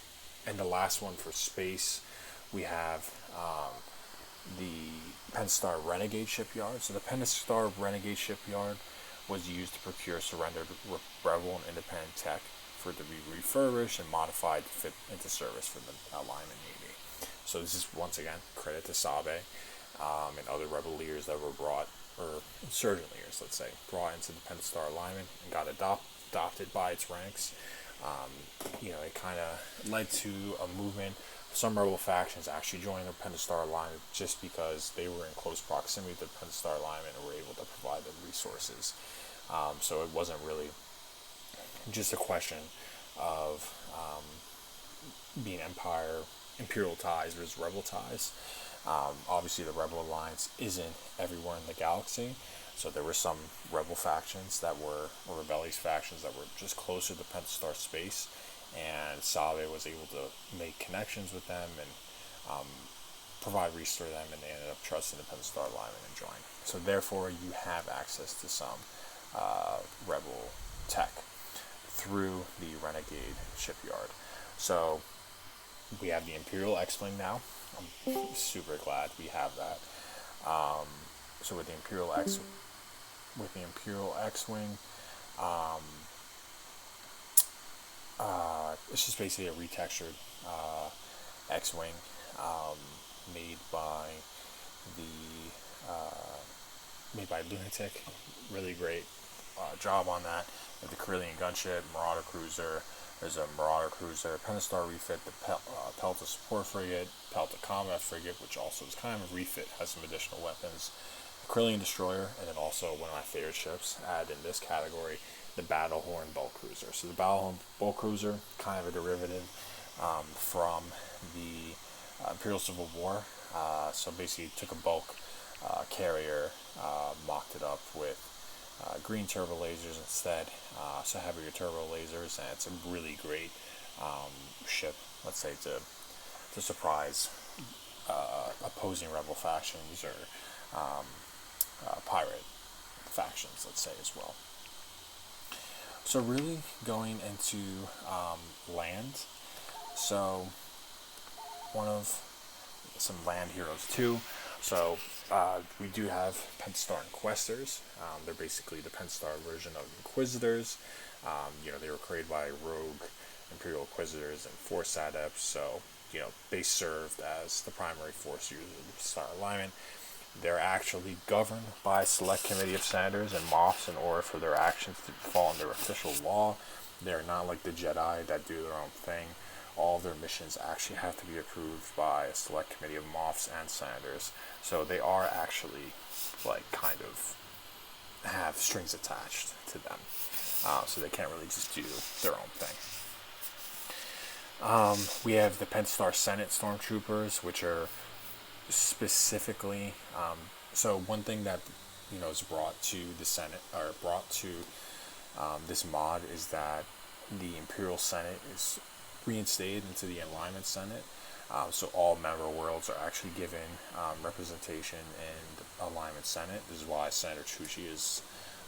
And the last one for space, we have the Penstar Renegade Shipyard. So the Penstar Renegade Shipyard was used to procure surrendered Rebel and independent tech for it to be refurbished and modified to fit into service for the Alignment Navy. So this is, once again, credit to Sabe and other Rebel leaders that were brought, or insurgent leaders, let's say, brought into the Penstar Alignment and got adopted by its ranks. It kind of led to a movement. Some Rebel factions actually joined the Penstar Alignment just because they were in close proximity to the Penstar Alignment and were able to provide them resources. So it wasn't really just a question of being Imperial ties versus Rebel ties. Obviously, the Rebel Alliance isn't everywhere in the galaxy, so there were some Rebel factions that were, or rebellious factions that were just closer to Penstar space, and Sabe was able to make connections with them and provide resources to them, and they ended up trusting the Penstar Alignment and joined. So therefore, you have access to some Rebel tech through the Renegade Shipyard. So we have the Imperial X-Wing now. I'm super glad we have that. So with the Imperial X-Wing, it's just basically a retextured X-Wing made by Lunatic. Really great job on that. With the Carillion gunship, Marauder cruiser. There's a Marauder cruiser, Pentastar refit, the Pelta support frigate, Pelta combat frigate, which also is kind of a refit, has some additional weapons. The Carillion destroyer, and then also one of my favorite ships, add in this category, the Battlehorn bulk cruiser. So the Battlehorn bulk cruiser, kind of a derivative from the Imperial Civil War. So basically, it took a bulk carrier, mocked it up with green turbo lasers instead, so heavier turbo lasers, and it's a really great ship, let's say, to surprise opposing rebel factions or pirate factions, let's say, as well. So really going into land, so one of some land heroes too. So we do have Penstar Inquestors. They're basically the Penstar version of Inquisitors. They were created by rogue Imperial Inquisitors and Force Adepts, so they served as the primary Force users of the Star Alignment. They're actually governed by a select committee of senators and Moffs in order for their actions to fall under official law. They're not like the Jedi that do their own thing. All of their missions actually have to be approved by a select committee of Moffs and senators. So they are actually kind of have strings attached to them. So they can't really just do their own thing. We have the Penstar Senate Stormtroopers, which are specifically so one thing that is brought to the Senate, or brought to this mod, is that the Imperial Senate is reinstated into the Alignment Senate. So all member worlds are actually given representation in the Alignment Senate. This is why Senator Chuchi is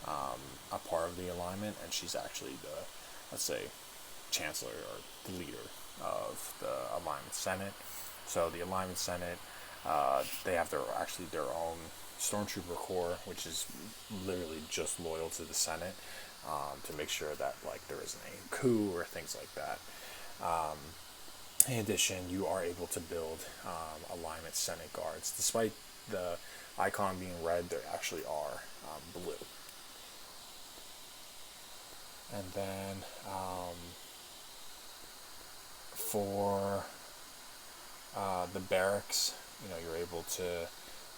a part of the Alignment, and she's actually the, let's say, Chancellor or the leader of the Alignment Senate. So the Alignment Senate, they have their own Stormtrooper Corps, which is literally just loyal to the Senate, to make sure that there isn't any coup or things like that. In addition, you are able to build Alignment Senate guards. Despite the icon being red, there actually are blue. And then for the barracks, you're able to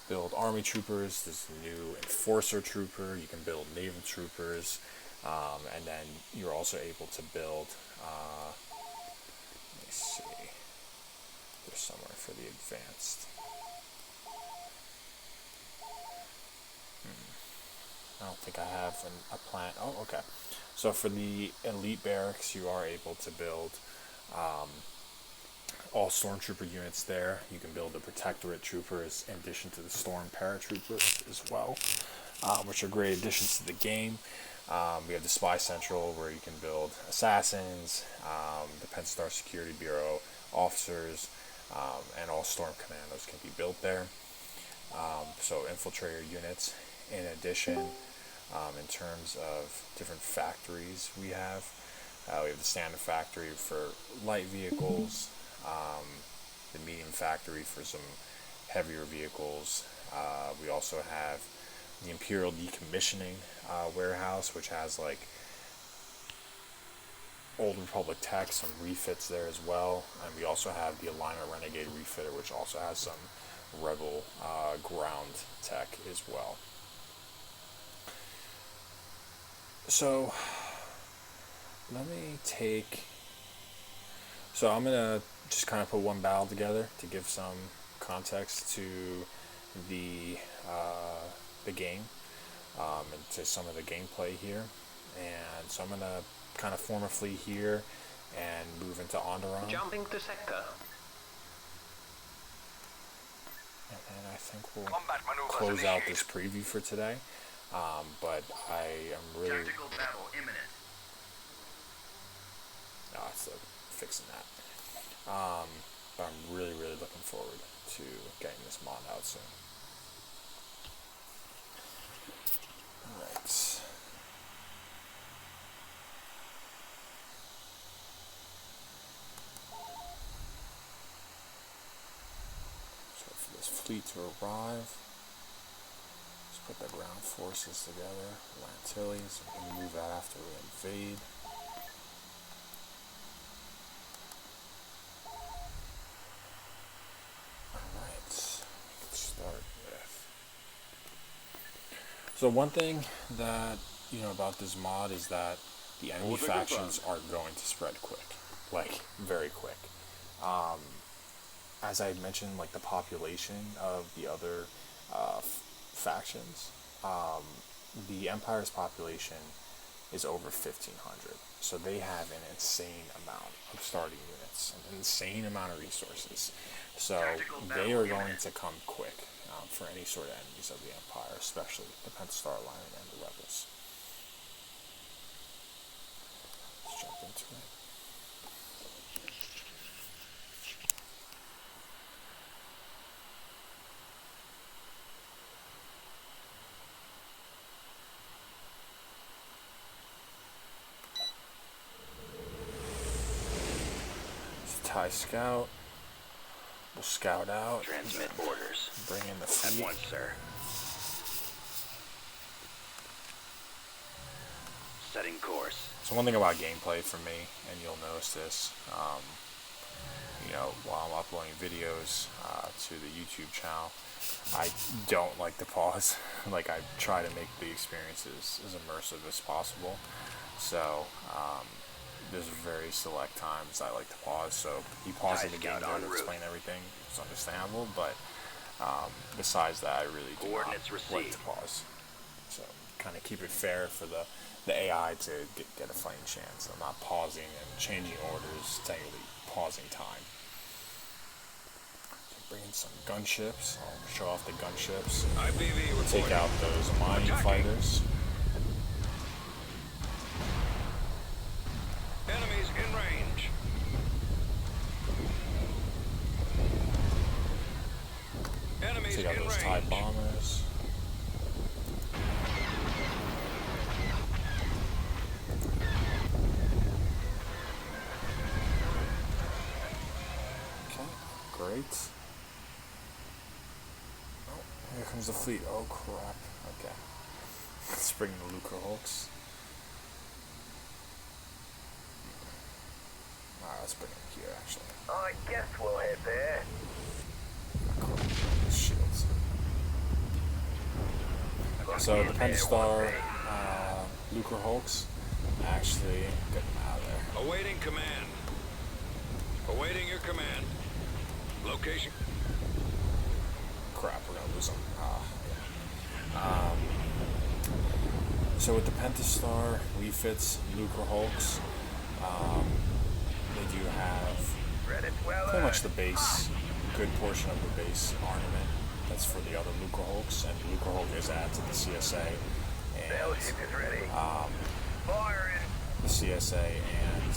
build army troopers. There's a new enforcer trooper. You can build naval troopers, and then you're also able to build. Let me see. There's somewhere for the advanced. I don't think I have a plan. Oh, okay. So for the elite barracks, you are able to build all Stormtrooper units there. You can build the Protectorate troopers in addition to the Storm paratroopers as well, which are great additions to the game. We have the Spy Central, where you can build assassins, the Penstar Security Bureau officers, and all Storm Commandos can be built there. So infiltrator units. In addition, in terms of different factories we have the standard factory for light vehicles, the medium factory for some heavier vehicles. We also have the Imperial Decommissioning warehouse, which has Old Republic tech, some refits there as well. And we also have the Alignment Renegade refitter, which also has some Rebel ground tech as well. So let me take. So I'm gonna just kind of put one battle together to give some context to the game and to some of the gameplay here. And so I'm gonna kind of form a fleet here and move into Onderon. Jumping to sector. And then I think we'll close out this preview for today. But I am really. Tactical battle imminent. Oh, so fixing that. But I'm really looking forward to getting this mod out soon. Alright. So for this fleet to arrive, let's put the ground forces together, Lantilles, and move that after we invade. So one thing that about this mod is that the enemy factions are going to spread quick, very quick. As I mentioned, the population of the other factions. The Empire's population is over 1,500, so they have an insane amount of starting units, an insane amount of resources. So they are going to come quick for any sort of enemies of the Empire, especially the Pentastar Alliance and the Rebels. Let's jump into it. TIE Scout. We'll scout out. Transmit orders. Bring in the fleet. At once, sir. Setting course. So one thing about gameplay for me, and you'll notice this, while I'm uploading videos to the YouTube channel, I don't like to pause. Like, I try to make the experiences as immersive as possible. So, there's very select times I like to pause. So, you pause in the game to explain everything. It's understandable, but besides that, I really do not like to pause. So, kind of keep it fair for the AI to get a fighting chance. I'm not pausing and changing orders, technically pausing time. So bring in some gunships. I'll show off the gunships. Take out those mining fighters. Enemies in range. Enemies Take out in those range. TIE bombers. Great. Oh, here comes the fleet. Oh crap. Okay. Let's bring the Lucre Hulks. Alright, let's bring them here actually. I guess we'll head there. Shields. So the Pentastar Lucre Hulks actually get them out of there. Awaiting command. Awaiting your command. Location. Crap, we're gonna lose them. So with the Pentastar refits Lucre Hulks, they do have pretty much the base, good portion of the base armament that's for the other Lucre Hulks, and the Lucre Hulk is added to the CSA, and the CSA and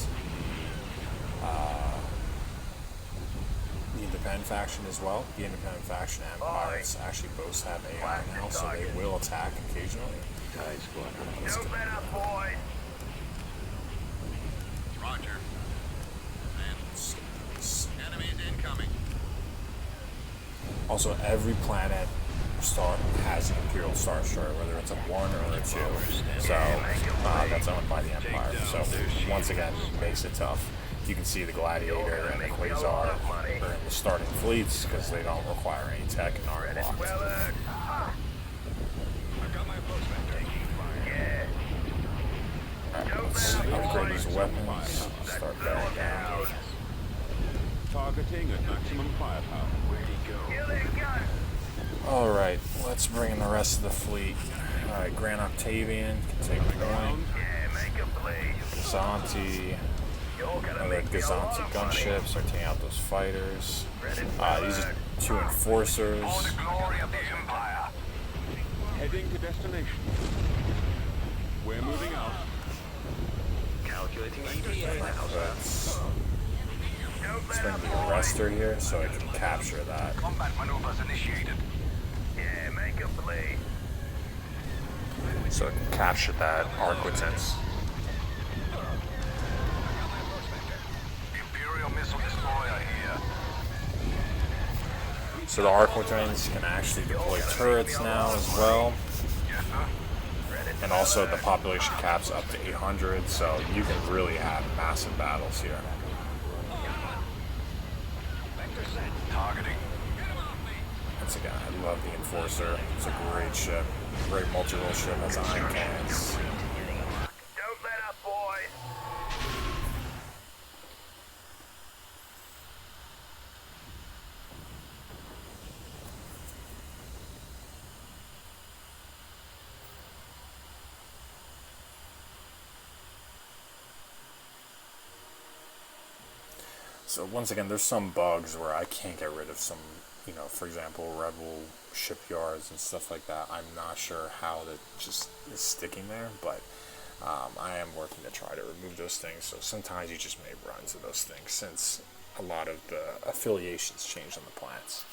the Independent faction as well. The Independent faction and Pirates actually both have AI now, so they will attack occasionally. Don't let up, boys. Roger. Enemies incoming. Also, every planet star has an Imperial Star Destroyer, whether it's a 1 or a 2. So that's owned by the Empire. So once again, makes it tough. You can see the Gladiator and the Quasar are in the starting fleets because they don't require any tech and aren't locked. Alright, let's upgrade these weapons. Start bearing down. Targeting at maximum firepower. Alright, let's bring in the rest of the fleet. Alright, Grand Octavian can take point. Gazanti. Another Gazanti gunships are taking out those fighters. These are 2 enforcers. Heading to destination. We're moving out. Calculating ETA now, sir. Let's bring the arrestor here so I can capture that. Combat maneuvers initiated. Yeah, make a play. So I can capture that Arquitens. Imperial missile destroyer here. So the Arquitens can actually deploy turrets now as well. Yes, sir. And also the population cap's up to 800, so you can really have massive battles here. Targeting. Once again, I love the Enforcer. It's a great ship. Great multi-role ship, has iron cannons. Don't let up, boys. So once again, there's some bugs where I can't get rid of some, for example, Rebel shipyards and stuff like that. I'm not sure how that just is sticking there, but I am working to try to remove those things. So sometimes you just may run into those things since a lot of the affiliations change on the plants.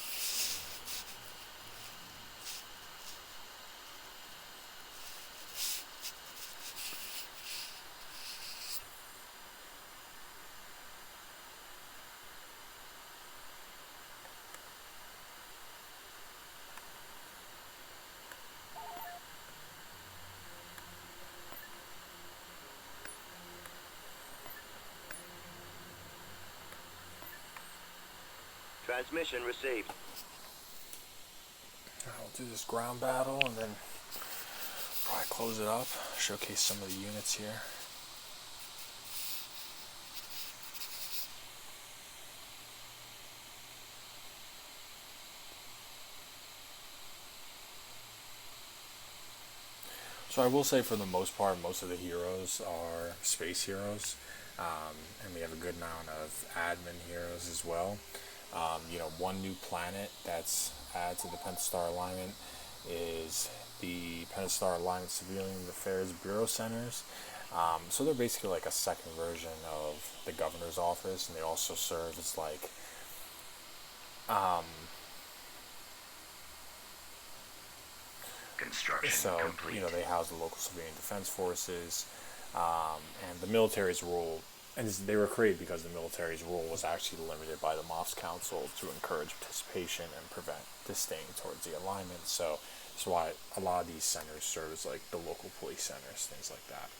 Transmission received. I'll do this ground battle and then probably close it up, showcase some of the units here. So I will say for the most part, most of the heroes are space heroes, and we have a good amount of admin heroes as well. One new planet that's added to the Pentastar alignment is the Pentastar Alignment Civilian Affairs Bureau Centers. So they're basically like a second version of the governor's office, and they also serve as like Construction complete. they house the local civilian defense forces, and the military's role, and they were created because the military's role was actually limited by the MOF's Council to encourage participation and prevent disdain towards the alignment. So that's why a lot of these centers serve as like the local police centers, things like that.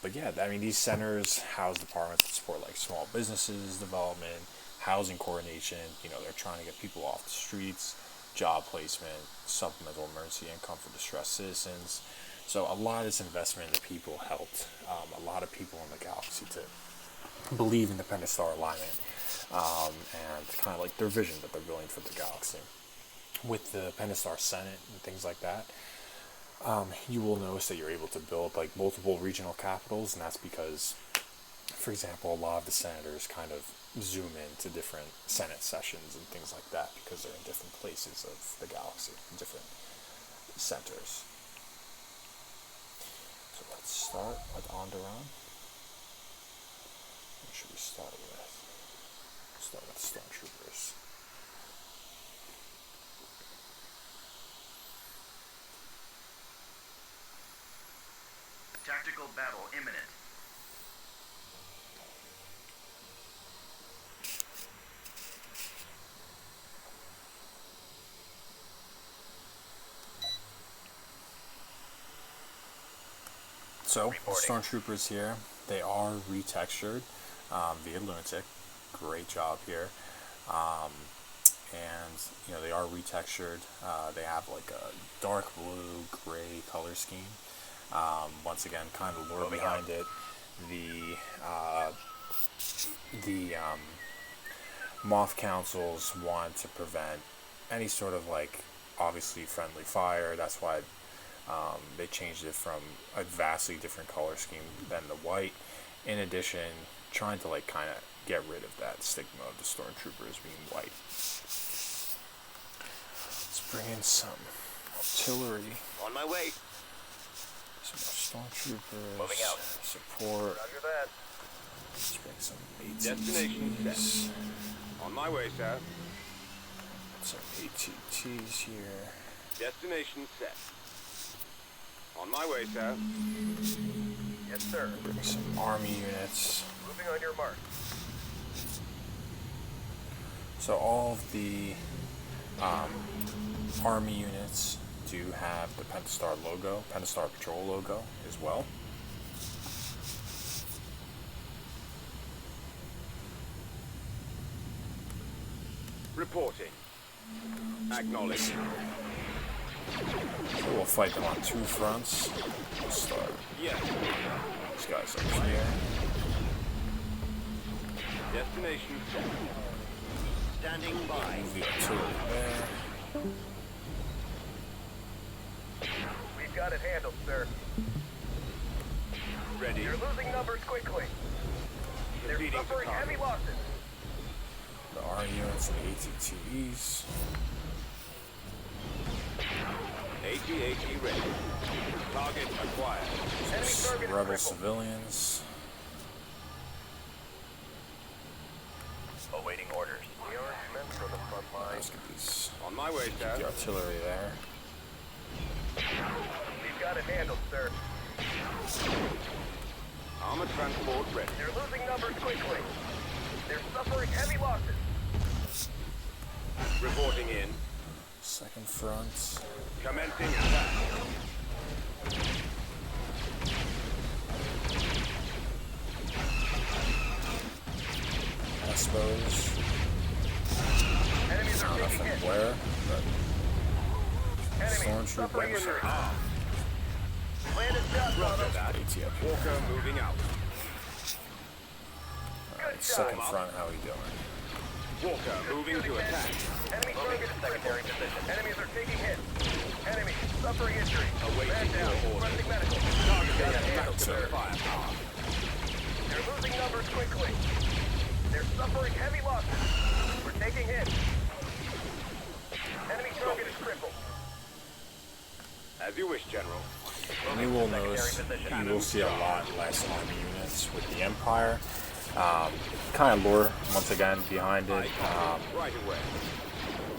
But yeah, I mean, these centers house departments that support like small businesses development, housing coordination. They're trying to get people off the streets, job placement, supplemental emergency income for distressed citizens. So a lot of this investment in the people helped a lot of people in the galaxy to believe in the Pentastar alignment, and kind of like their vision that they're building for the galaxy. With the Pentastar Senate and things like that, you will notice that you're able to build like multiple regional capitals, and that's because, for example, a lot of the senators kind of zoom into different Senate sessions and things like that because they're in different places of the galaxy, different centers. So let's start with Onderon. What should we start with? Start with Stormtroopers. Tactical battle imminent. So, the Stormtroopers here, they are retextured via Lunatic. Great job here. And, they are retextured. They have like a dark blue, gray color scheme. Once again, kind of lore behind it. The Moth Councils want to prevent any sort of like obviously friendly fire. That's why they changed it from a vastly different color scheme than the white. In addition, trying to like kind of get rid of that stigma of the Stormtroopers being white. Let's bring in some artillery. On my way. Some more Stormtroopers. Moving out. Support. Roger that. Let's bring some ATTs. Destination set. On my way, sir. Some ATTs here. Destination set. On my way, sir. Yes, sir. Bring some army units. Moving on your mark. So all of the army units do have the Pentastar logo, Pentastar Patrol logo as well. Reporting. Acknowledged. So we'll fight them on two fronts. We'll start Yes. these guys up here. Destination set. Standing by. Move the artillery there. We've got it handled, sir. Ready. You're losing numbers quickly. They're Proceeding to suffering target. heavy losses. The R units, the ATTEs. AT-AT ready. Target acquired. Enemy target Rebel is crippled. civilians. Awaiting orders. We are meant for the front line. Let's get these. On my way, sir. The artillery there. We've got it handled, sir. Armored transport ready. They're losing numbers quickly. They're suffering heavy losses. Reporting in. Second front. Commencing attack. I suppose. Enemies are taking hit. Where? Enemy suffering Stormtroopers. injury. Landed shots on Roger them. that. AT. Walker moving out. Good Second shot. front, how are you doing? Walker moving to attack. Enemy target is secondary position. Enemies are taking hits. Enemy suffering injury. Awaiting Man down. your order. Requesting medical. Target Got it is handled, sir. maximum firepower. They're losing numbers quickly. They're suffering heavy losses. We're taking hits. Enemy target is crippled. As you wish, General. You will notice you will see a lot less army units with the Empire. Kind of lore once again behind it. Right away.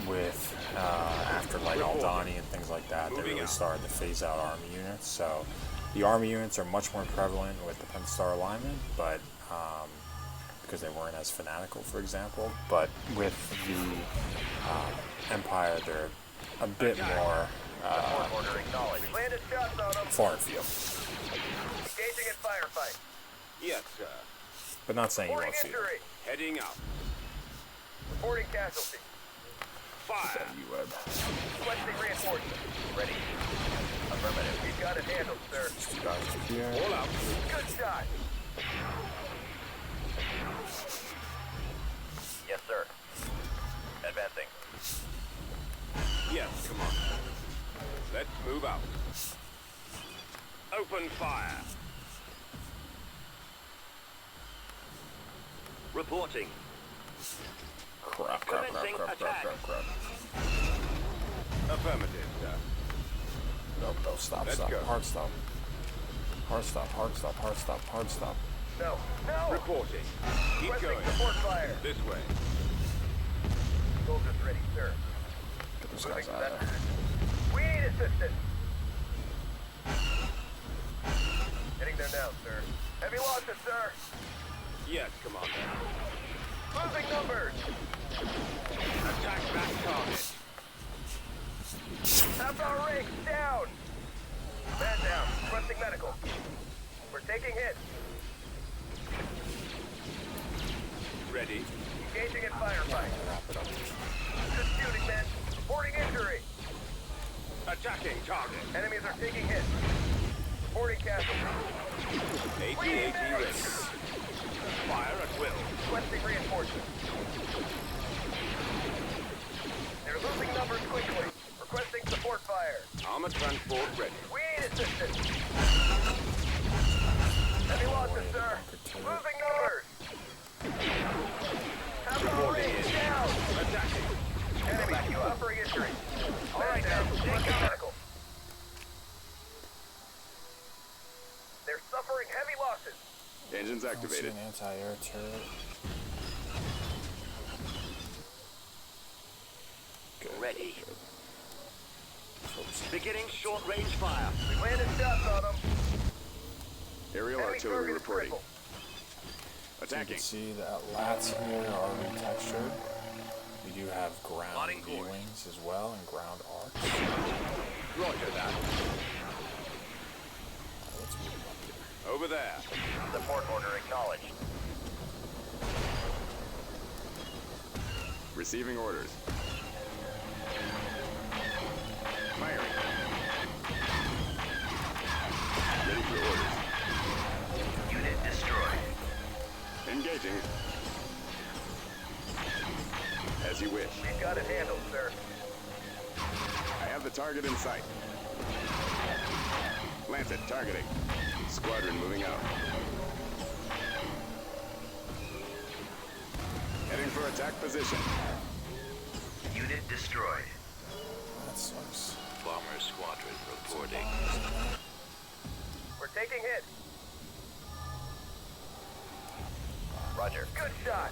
With after like Aldani and things like that, they really started to phase out army units. So the army units are much more prevalent with the Pentastar alignment, but because they weren't as fanatical, for example. But with the Empire, they're a bit more Order acknowledged. Landed shots on them. far afield. Engaging in firefight. Yes, sir. But not saying you Reporting won't see them. injury. Heading up. Reporting casualty. Fire. U-Web. Requesting reinforcements. Ready. Affirmative. We've got it handled, sir. These guys are here. All out. Good shot. Yes, sir. Advancing. Yes, come on. Let's move out. Open fire. Reporting. Crap. Affirmative, sir. No, stop. Let's go. Hard stop. Hard stop. No. No. Reporting. Keep Requesting going. support fire. This way. Soldiers ready, sir. Get those Moving guys to out that of there. position. We need assistance. Getting there now, sir. Heavy losses, sir. Yes, Commander. Losing numbers. Attack that target. Half our ranks down. Man down. Requesting medical. We're taking hits. Ready. Engaging in firefight. Wrap it up. Good shooting, men. Reporting injury. Attacking target. Enemies are taking hits. Reporting casualty. AT-AT ready. Fire at will. Requesting reinforcements. They're losing numbers quickly. Requesting support fire. Armored transport ready. We need assistance. Heavy losses, sir. Losing numbers. Have our range down. Attacking. Enemy suffering injury. All right, down. Take medical. They're suffering heavy losses. Engines activated. An anti-air turret. Good. Ready. Focus. Beginning short-range fire. We landed shots on them. Aerial Enemy artillery target is reporting. crippled. You Attacking. can see that lats here are retextured. We do have ground Plotting course. V-wings as well and ground arcs. Roger that. Let's move up here. Over there. Support order acknowledged. Receiving orders. Firing. Ready for orders. Unit destroyed. Engaging. As you wish. We've got it handled, sir. I have the target in sight. Lancet targeting. Squadron moving out. Heading for attack position. Unit destroyed. That sucks. Bomber squadron reporting. We're taking hits. Roger. Good shot.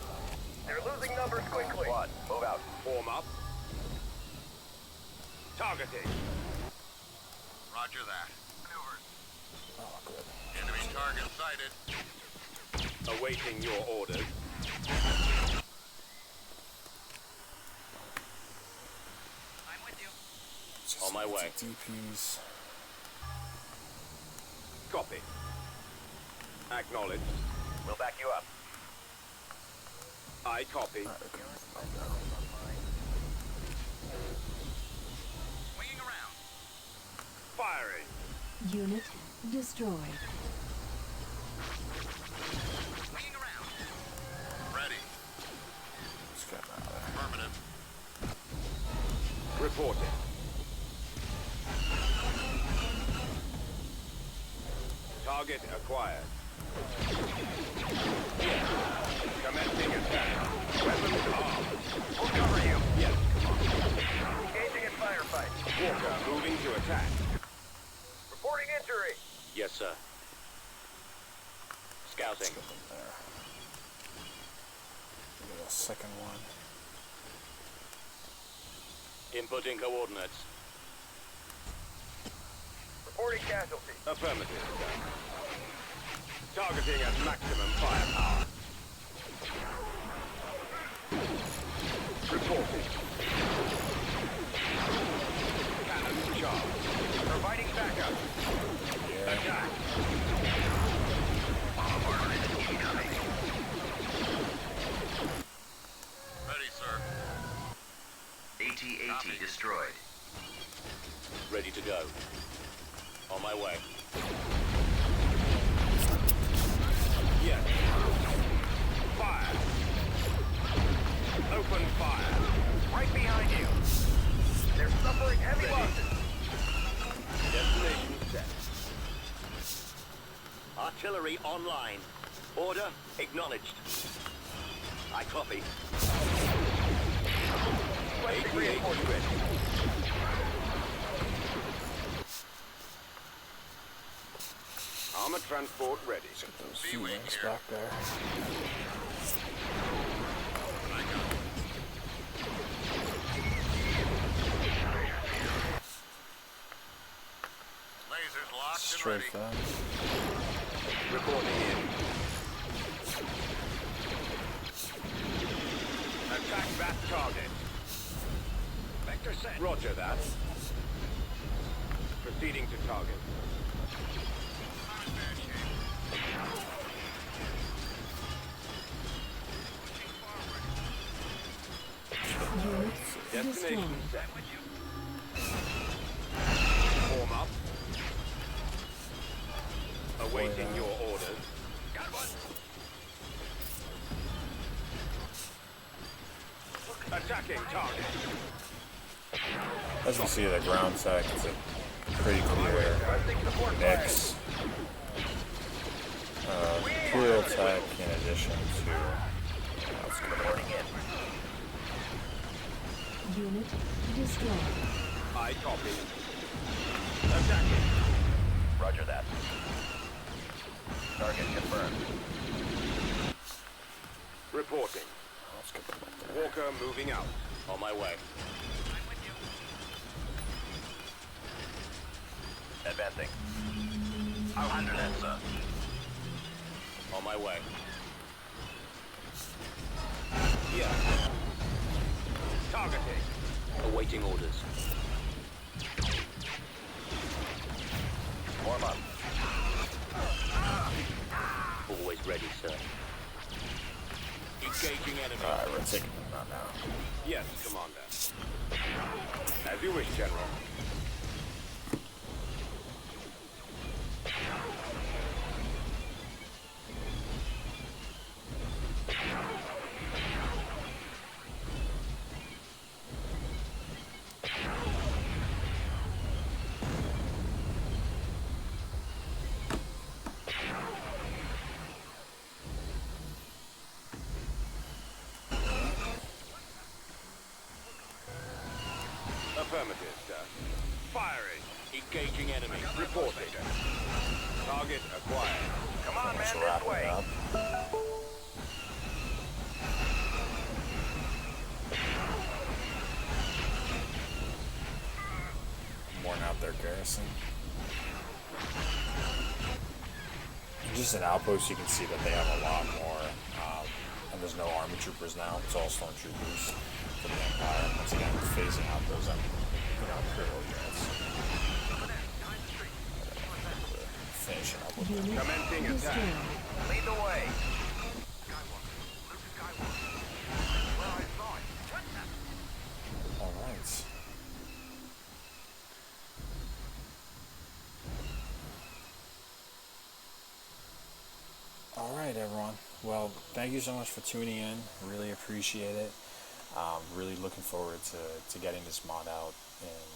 They're losing numbers quickly. Squad, move out. Form up. Targeting. Roger that. Oh, good. Enemy target sighted. Awaiting your orders. I'm with you. Just On my way. DPs. Copy. Acknowledge. We'll back you up. I copy. Swinging around. Firing. Unit destroyed. Swinging around. Ready. Let's get out of there. Affirmative. Reporting. Target acquired. Yes. Commencing attack. Weapons armed. We'll cover you. Yes. Engaging in firefight. Walker moving to attack. Reporting injury. Yes, sir. Scouting. Get them there. Give me a second one. Inputting coordinates. Reporting casualty. Affirmative, sir. Targeting at maximum firepower. Reporting. Cannons charged. Providing backup. Attack. Ready, sir. AT-AT destroyed. Ready to go. On my way. Yes. Fire. Open fire. Right behind you. They're suffering heavy losses. Destination set. Artillery online. Order acknowledged. I copy. Requesting AT-AT reinforcements. ready. Armored transport ready. Get those C-wing feelings here. back there. Lasers locked Straight and ready. them. Reporting in. Attack that target. Vector set. Roger that. Proceeding to target. I'm in bad shape. Unit Destination destroyed. set. Form up. Awaiting your orders. Got one. Attacking target. As you see, the ground sec is a pretty clear Requesting support fire. mix of cool tech in addition to Reporting in. Unit destroyed. I copy. Attacking. Roger that. Target confirmed. Reporting. let's get them up there. Walker moving out. On my way. I'm with you. Advancing. I'll handle that, sir. On my way. Yeah. Targeting. Awaiting orders. Warm up. Always ready, sir. Engaging enemy. Alright, we're taking them out now. Yes, Commander. As you wish, General. Affirmative, sir. Firing. Engaging enemy. Reporting. Target acquired. Come on, man, Finish this wrapping way. it up. Worn out their garrison. And just an outpost, you can see that they have a lot more. And there's no army troopers now. It's all stormtroopers for the Empire. Once again, phasing out those Imperial units. Finishing up with them. Unit Commencing attack. destroyed. Lead the way. All right. All right, everyone. Well, thank you so much for tuning in. Really appreciate it. Really looking forward to getting this mod out and